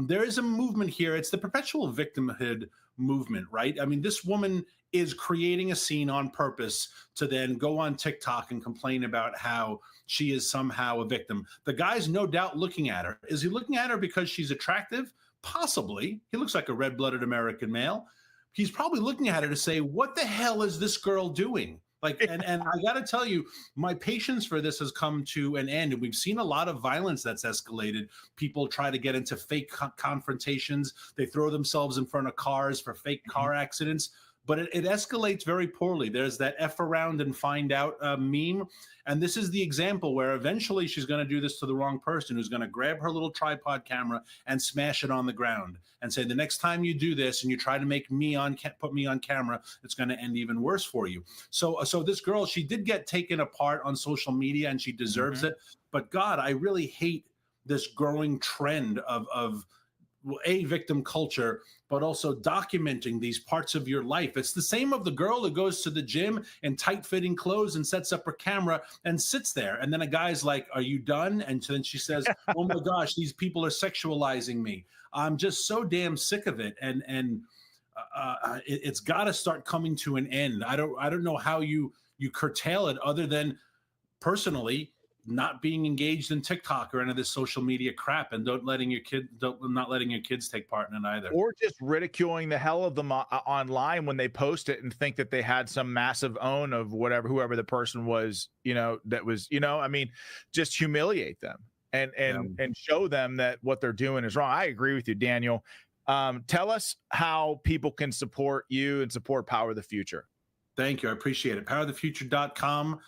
there is a movement here. It's the perpetual victimhood movement, right? I mean, this woman is creating a scene on purpose to then go on TikTok and complain about how she is somehow a victim. The guy's no doubt looking at her. Is he looking at her because she's attractive? Possibly. He looks like a red-blooded American male. He's probably looking at her to say, what the hell is this girl doing? Like, and I got to tell you, my patience for this has come to an end. And we've seen a lot of violence that's escalated. People try to get into fake confrontations. They throw themselves in front of cars for fake car accidents. But it escalates very poorly. There's that F around and find out meme. And this is the example where eventually she's going to do this to the wrong person who's going to grab her little tripod camera and smash it on the ground and say, the next time you do this and you try to make me put me on camera, it's going to end even worse for you. So this girl, she did get taken apart on social media and she deserves it. But God, I really hate this growing trend of a victim culture, but also documenting these parts of your life. It's the same of the girl who goes to the gym in tight-fitting clothes and sets up her camera and sits there. And then a guy's like, are you done? And then she says, oh my gosh, these people are sexualizing me. I'm just so damn sick of it. And it's got to start coming to an end. I don't know how you curtail it other than personally not being engaged in TikTok or any of this social media crap, and not letting your kids take part in it either. Or just ridiculing the hell of them online when they post it and think that they had some massive own of whoever the person was, I mean, just humiliate them and show them that what they're doing is wrong. I agree with you, Daniel. Tell us how people can support you and support Power of the Future. Thank you. I appreciate it. Powerofthefuture.com.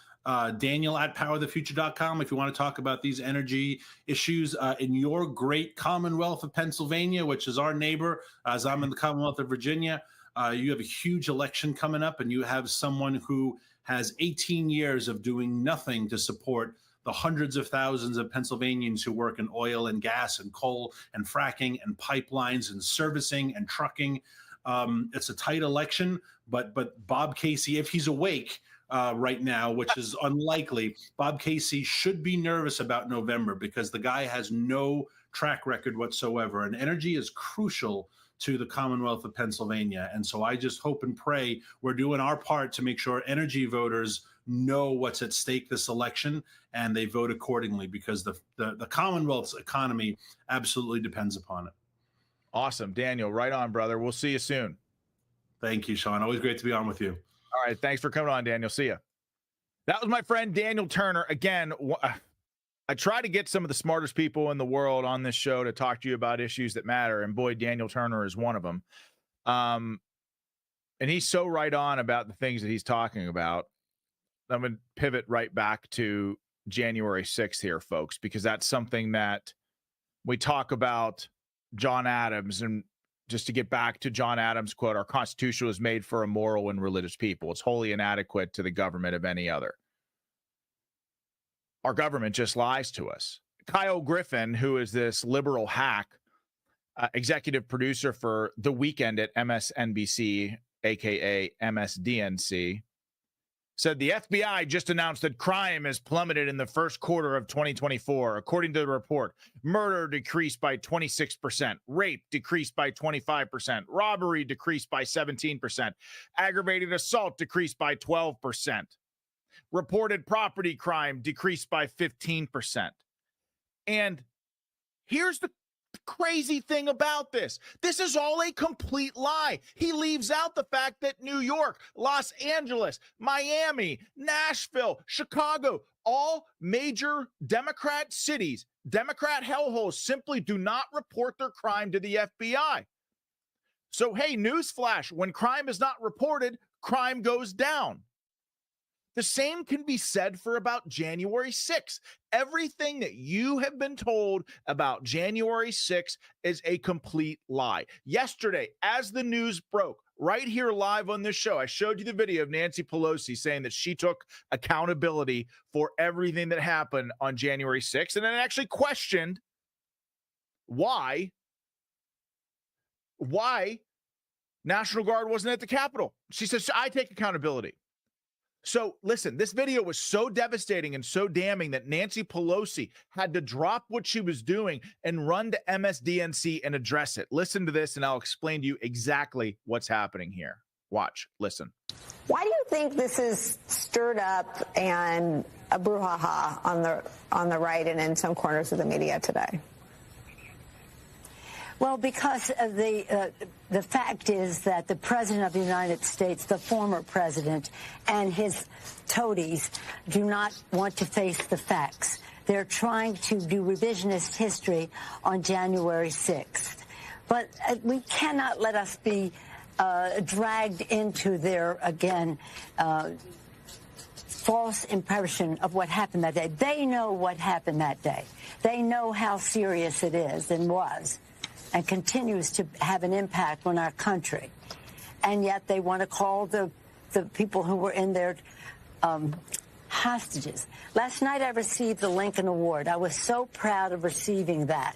Daniel at powerofthefuture.com if you want to talk about these energy issues in your great Commonwealth of Pennsylvania, which is our neighbor, as I'm in the Commonwealth of Virginia. You have a huge election coming up, and you have someone who has 18 years of doing nothing to support the hundreds of thousands of Pennsylvanians who work in oil and gas and coal and fracking and pipelines and servicing and trucking. It's a tight election, but Bob Casey, if he's awake right now, which is unlikely, Bob Casey should be nervous about November because the guy has no track record whatsoever. And energy is crucial to the Commonwealth of Pennsylvania. And so I just hope and pray we're doing our part to make sure energy voters know what's at stake this election and they vote accordingly, because the Commonwealth's economy absolutely depends upon it. Awesome. Daniel, right on, brother. We'll see you soon. Thank you, Sean. Always great to be on with you. All right. Thanks for coming on, Daniel. See ya. That was my friend Daniel Turner. Again, I try to get some of the smartest people in the world on this show to talk to you about issues that matter. And boy, Daniel Turner is one of them. And he's so right on about the things that he's talking about. I'm going to pivot right back to January 6th here, folks, because that's something that we talk about. John Adams, and just to get back to John Adams' quote, our Constitution was made for a moral and religious people. It's wholly inadequate to the government of any other. Our government just lies to us. Kyle Griffin, who is this liberal hack, executive producer for The Weekend at MSNBC, aka MSDNC, said the FBI just announced that crime has plummeted in the first quarter of 2024. According to the report, murder decreased by 26%, rape decreased by 25%, robbery decreased by 17%, aggravated assault decreased by 12%, reported property crime decreased by 15%. And here's the crazy thing about this. This is all a complete lie. He leaves out the fact that New York, Los Angeles, Miami, Nashville, Chicago, all major Democrat cities, Democrat hellholes, simply do not report their crime to the FBI. So, hey, newsflash, when crime is not reported, crime goes down. The same can be said for about January 6th. Everything that you have been told about January 6th is a complete lie. Yesterday, as the news broke, right here live on this show, I showed you the video of Nancy Pelosi saying that she took accountability for everything that happened on January 6th, and then actually questioned why National Guard wasn't at the Capitol. She says, I take accountability. So listen, this video was so devastating and so damning that Nancy Pelosi had to drop what she was doing and run to MSDNC and address it. Listen to this and I'll explain to you exactly what's happening here. Watch, listen. Why do you think this is stirred up and a brouhaha on the right and in some corners of the media today? Well, because of the fact is that the President of the United States, the former president, and his toadies do not want to face the facts. They're trying to do revisionist history on January 6th. But we cannot let us be dragged into their, again, false impression of what happened that day. They know what happened that day. They know how serious it is and was, and continues to have an impact on our country. And yet they want to call the people who were in there hostages. Last night I received the Lincoln Award. I was so proud of receiving that.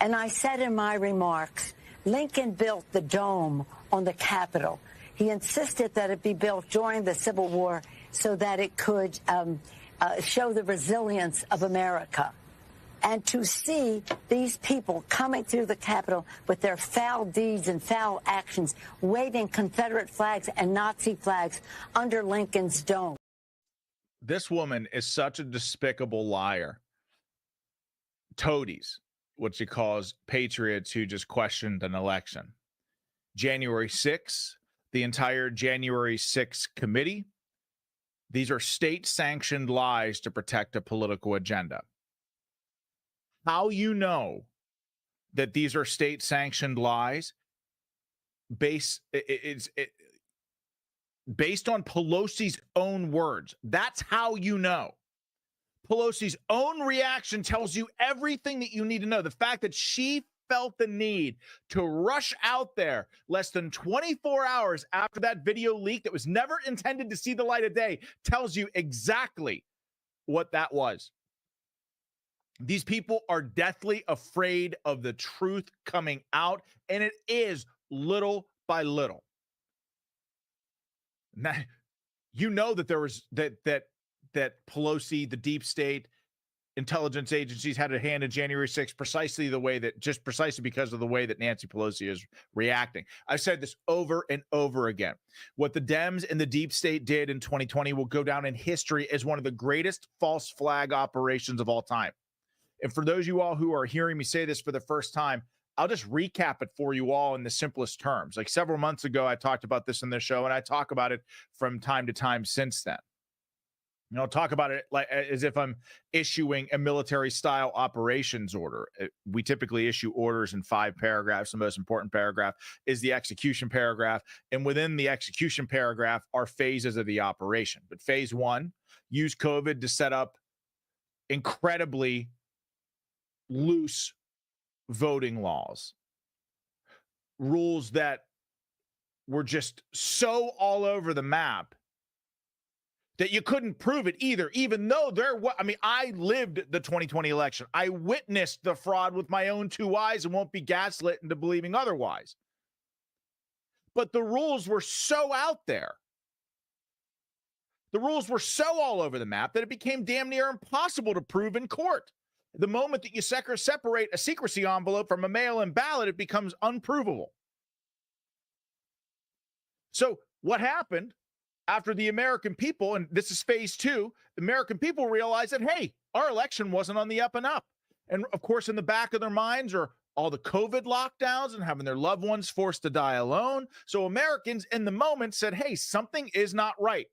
And I said in my remarks, Lincoln built the dome on the Capitol. He insisted that it be built during the Civil War so that it could show the resilience of America. And to see these people coming through the Capitol with their foul deeds and foul actions, waving Confederate flags and Nazi flags under Lincoln's dome. This woman is such a despicable liar. Toadies, what she calls patriots who just questioned an election. January 6th, the entire January 6th committee. These are state-sanctioned lies to protect a political agenda. How you know that these are state-sanctioned lies based on Pelosi's own words. That's how you know. Pelosi's own reaction tells you everything that you need to know. The fact that she felt the need to rush out there less than 24 hours after that video leak that was never intended to see the light of day tells you exactly what that was. These people are deathly afraid of the truth coming out, and it is little by little. Now, you know that there was that Pelosi, the deep state, intelligence agencies had a hand in January 6th precisely because of the way that Nancy Pelosi is reacting. I've said this over and over again. What the Dems and the deep state did in 2020 will go down in history as one of the greatest false flag operations of all time. And for those of you all who are hearing me say this for the first time, I'll just recap it for you all in the simplest terms. Like several months ago, I talked about this in the show, and I talk about it from time to time since then. And I'll talk about it like as if I'm issuing a military-style operations order. We typically issue orders in 5 paragraphs. The most important paragraph is the execution paragraph. And within the execution paragraph are phases of the operation. But phase 1, use COVID to set up incredibly loose voting laws, rules that were just so all over the map that you couldn't prove it either, even though I lived the 2020 election. I witnessed the fraud with my own 2 eyes and won't be gaslit into believing otherwise. But the rules were so out there. The rules were so all over the map that it became damn near impossible to prove in court. The moment that you separate a secrecy envelope from a mail-in ballot, it becomes unprovable. So what happened after the American people, and this is phase 2, the American people realized that, hey, our election wasn't on the up and up. And of course, in the back of their minds are all the COVID lockdowns and having their loved ones forced to die alone. So Americans in the moment said, hey, something is not right.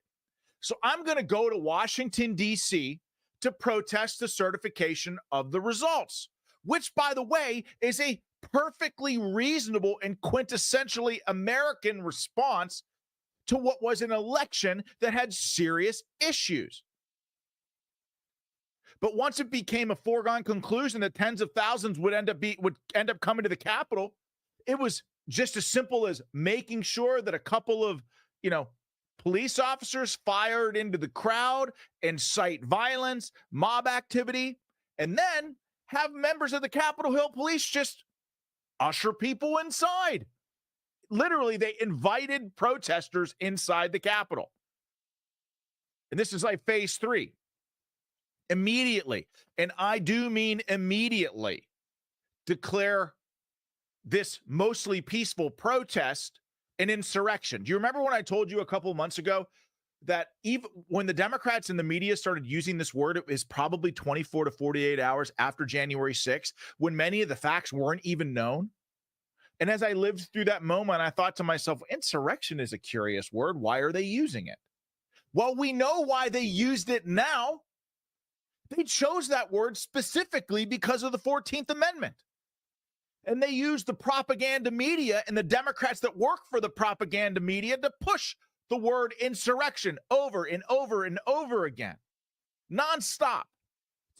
So I'm going to go to Washington, D.C., to protest the certification of the results, which, by the way, is a perfectly reasonable and quintessentially American response to what was an election that had serious issues. But once it became a foregone conclusion that tens of thousands would end up coming to the Capitol, it was just as simple as making sure that a couple of, police officers fired into the crowd, incite violence, mob activity, and then have members of the Capitol Hill Police just usher people inside. Literally, they invited protesters inside the Capitol. And this is like phase 3. Immediately, and I do mean immediately, declare this mostly peaceful protest an insurrection. Do you remember when I told you a couple of months ago that even when the Democrats and the media started using this word, it was probably 24 to 48 hours after January 6th, when many of the facts weren't even known? And as I lived through that moment, I thought to myself, insurrection is a curious word. Why are they using it? Well, we know why they used it now. They chose that word specifically because of the 14th Amendment. And they used the propaganda media and the Democrats that work for the propaganda media to push the word insurrection over and over and over again, nonstop.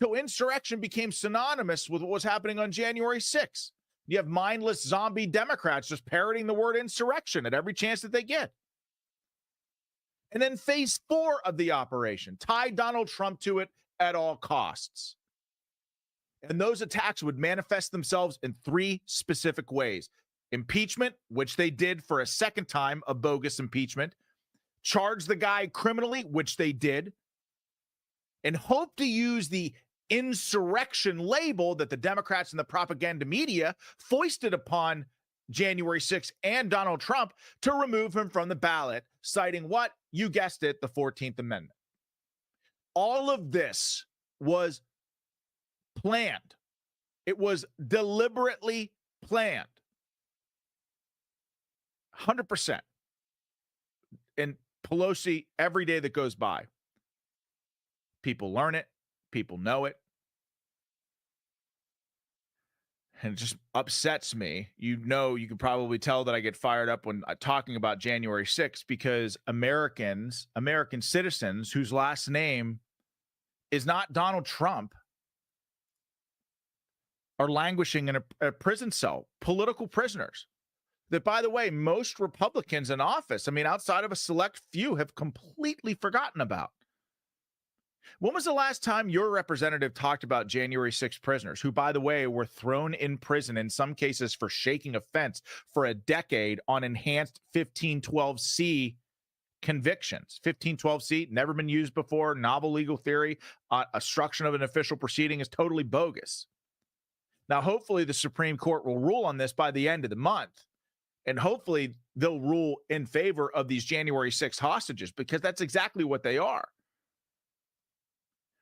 So insurrection became synonymous with what was happening on January 6th. You have mindless zombie Democrats just parroting the word insurrection at every chance that they get. And then phase 4 of the operation, tie Donald Trump to it at all costs. And those attacks would manifest themselves in 3 specific ways. Impeachment, which they did for a second time, a bogus impeachment. Charge the guy criminally, which they did. And hope to use the insurrection label that the Democrats and the propaganda media foisted upon January 6th and Donald Trump to remove him from the ballot, citing what? You guessed it, the 14th Amendment. All of this was planned. It was deliberately planned. 100%. And Pelosi, every day that goes by, people learn it, people know it. And it just upsets me. You can probably tell that I get fired up when talking about January 6th because American citizens whose last name is not Donald Trump are languishing in a prison cell, political prisoners. That, by the way, most Republicans in office, outside of a select few, have completely forgotten about. When was the last time your representative talked about January 6th prisoners, who, by the way, were thrown in prison in some cases for shaking a fence for a decade on enhanced 1512C convictions. 1512 seat, never been used before, novel legal theory, obstruction of an official proceeding is totally bogus. Now, hopefully the Supreme Court will rule on this by the end of the month. And hopefully they'll rule in favor of these January 6th hostages, because that's exactly what they are.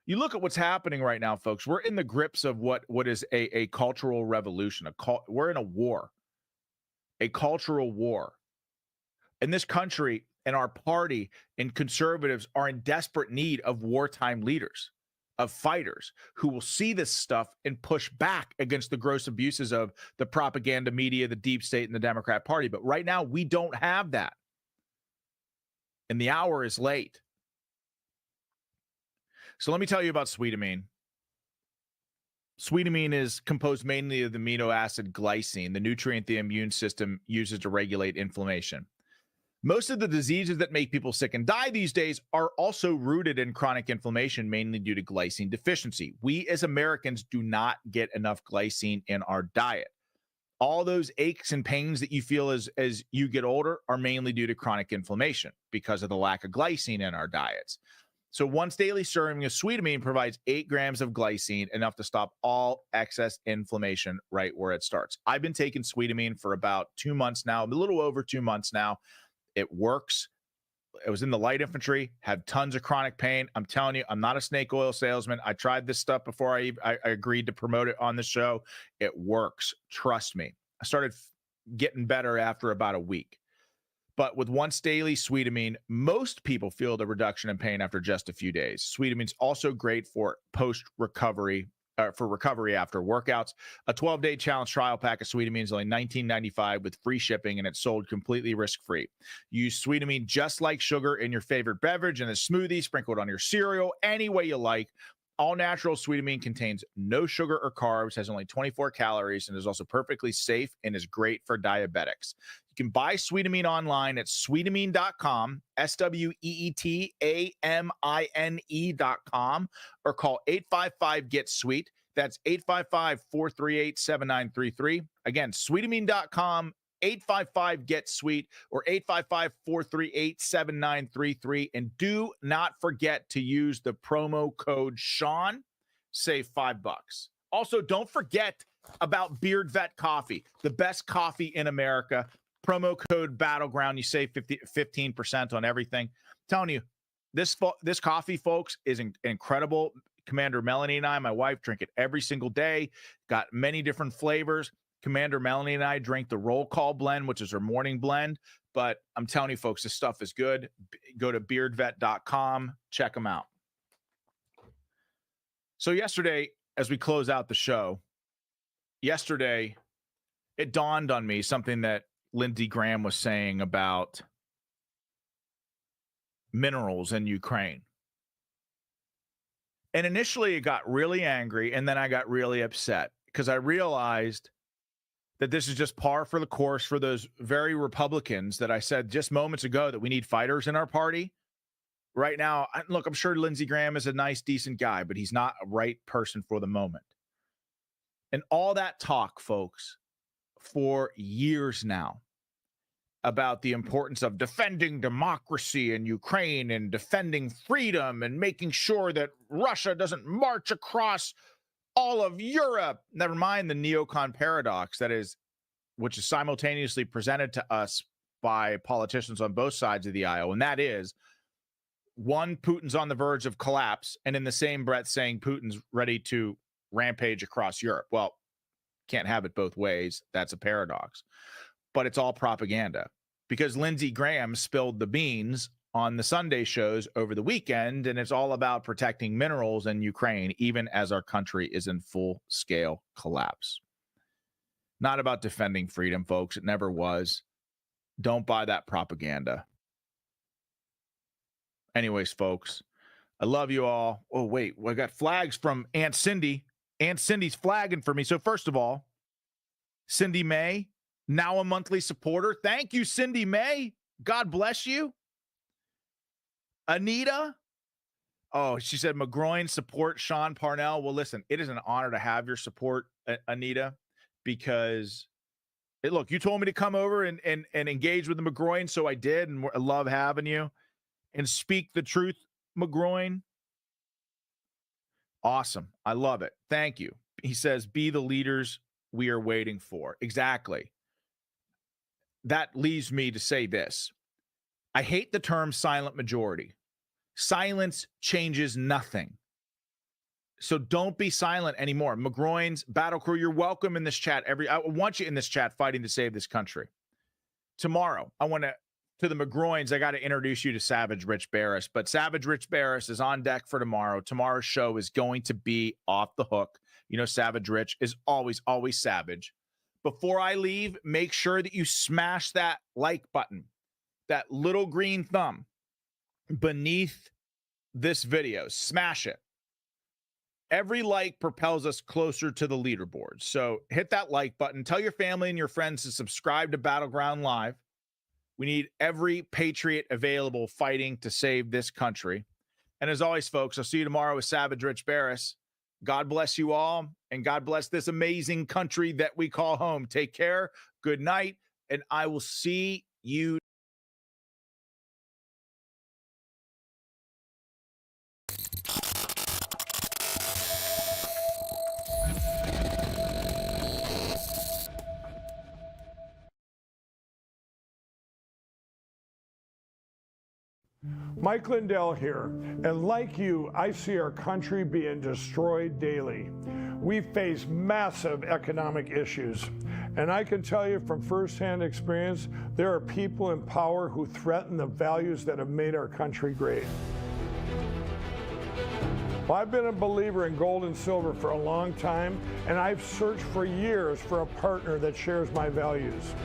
You look at what's happening right now, folks. We're in the grips of what is a cultural revolution. We're in a war, a cultural war. And this country and our party and conservatives are in desperate need of wartime leaders, of fighters who will see this stuff and push back against the gross abuses of the propaganda media, the deep state, and the Democrat Party. But right now, we don't have that. And the hour is late. So let me tell you about sweetamine. Sweetamine is composed mainly of the amino acid glycine, the nutrient the immune system uses to regulate inflammation. Most of the diseases that make people sick and die these days are also rooted in chronic inflammation, mainly due to glycine deficiency. We as Americans do not get enough glycine in our diet. All those aches and pains that you feel as you get older are mainly due to chronic inflammation because of the lack of glycine in our diets. So once daily serving of sweetamine provides 8 grams of glycine, enough to stop all excess inflammation right where it starts. I've been taking sweetamine for about 2 months now, a little over 2 months now. It works. I was in the light infantry, had tons of chronic pain. I'm telling you, I'm not a snake oil salesman. I tried this stuff before I agreed to promote it on the show. It works. Trust me. I started getting better after about a week. But with once daily sweetamine, most people feel the reduction in pain after just a few days. Sweetamine's also great for post-recovery, for recovery after workouts. A 12-day challenge trial pack of sweetamine is only $19.95 with free shipping, and it's sold completely risk-free. Use sweetamine just like sugar in your favorite beverage, in a smoothie, sprinkle it on your cereal, any way you like. All natural sweetamine contains no sugar or carbs, has only 24 calories, and is also perfectly safe and is great for diabetics. You can buy sweetamine online at sweetamine.com, SWEETAMINE.com, or call 855-GET-SWEET. That's 855-438-7933. Again, sweetamine.com, 855-GET-SWEET, or 855-438-7933. And do not forget to use the promo code Sean. Save $5. Also, don't forget about Beard Vet Coffee, the best coffee in America. Promo code Battleground. You save 15% on everything. I'm telling you, this coffee, folks, is incredible. Commander Melanie and I, my wife, drink it every single day. Got many different flavors. Commander Melanie and I drink the Roll Call blend, which is her morning blend. But I'm telling you, folks, this stuff is good. Go to beardvet.com. Check them out. So yesterday, as we close out the show, it dawned on me something that Lindsey Graham was saying about minerals in Ukraine. And initially, it got really angry, and then I got really upset because I realized that this is just par for the course for those very Republicans that I said just moments ago that we need fighters in our party. Right now, look, I'm sure Lindsey Graham is a nice, decent guy, but he's not a right person for the moment. And all that talk, folks, for years now about the importance of defending democracy in Ukraine and defending freedom and making sure that Russia doesn't march across all of Europe. Never mind the neocon paradox which is simultaneously presented to us by politicians on both sides of the aisle. And that is, one, Putin's on the verge of collapse, and in the same breath saying Putin's ready to rampage across Europe. Well, can't have it both ways. That's a paradox. But it's all propaganda, because Lindsey Graham spilled the beans on the Sunday shows over the weekend, and it's all about protecting minerals in Ukraine, even as our country is in full-scale collapse. Not about defending freedom, folks. It never was. Don't buy that propaganda. Anyways, folks, I love you all. Oh, wait, I got flags from Aunt Cindy. Aunt Cindy's flagging for me. So first of all, Cindy May, now a monthly supporter. Thank you, Cindy May. God bless you. Anita. Oh, she said, McGroin, support Sean Parnell. Well, listen, it is an honor to have your support, Anita, because, look, you told me to come over and engage with the McGroin, so I did, and I love having you. and speak the truth, McGroin. Awesome. I love it. Thank you. He says, be the leaders we are waiting for. Exactly. That leaves me to say this. I hate the term silent majority. Silence changes nothing. So don't be silent anymore. McGroin's Battle Crew, you're welcome in this chat. I want you in this chat fighting to save this country. Tomorrow, to the McGroins, I got to introduce you to Savage Rich Barris. But Savage Rich Barris is on deck for tomorrow. Tomorrow's show is going to be off the hook. You know, Savage Rich is always, always savage. Before I leave, make sure that you smash that like button, that little green thumb beneath this video. Smash it. Every like propels us closer to the leaderboard. So hit that like button. Tell your family and your friends to subscribe to Battleground Live. We need every patriot available fighting to save this country. And as always, folks, I'll see you tomorrow with Savage Rich Barris. God bless you all, and God bless this amazing country that we call home. Take care. Good night, and I will see you. Mike Lindell here, and like you, I see our country being destroyed daily. We face massive economic issues, and I can tell you from firsthand experience, there are people in power who threaten the values that have made our country great. Well, I've been a believer in gold and silver for a long time, and I've searched for years for a partner that shares my values.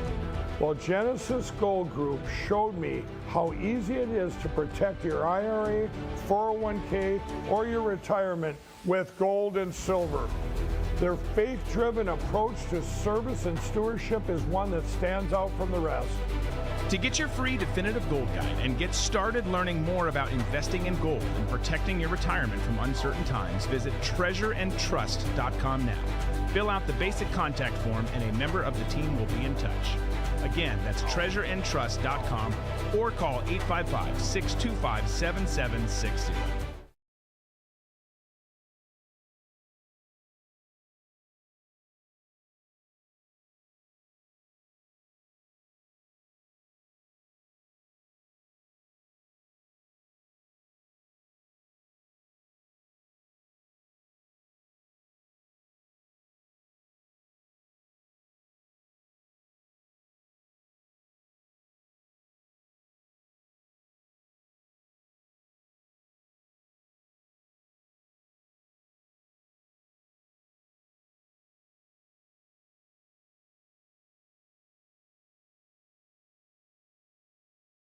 Well, Genesis Gold Group showed me how easy it is to protect your IRA, 401k, or your retirement with gold and silver. Their faith-driven approach to service and stewardship is one that stands out from the rest. To get your free definitive gold guide and get started learning more about investing in gold and protecting your retirement from uncertain times, visit treasureandtrust.com now. Fill out the basic contact form and a member of the team will be in touch. Again, that's treasureandtrust.com or call 855-625-7760.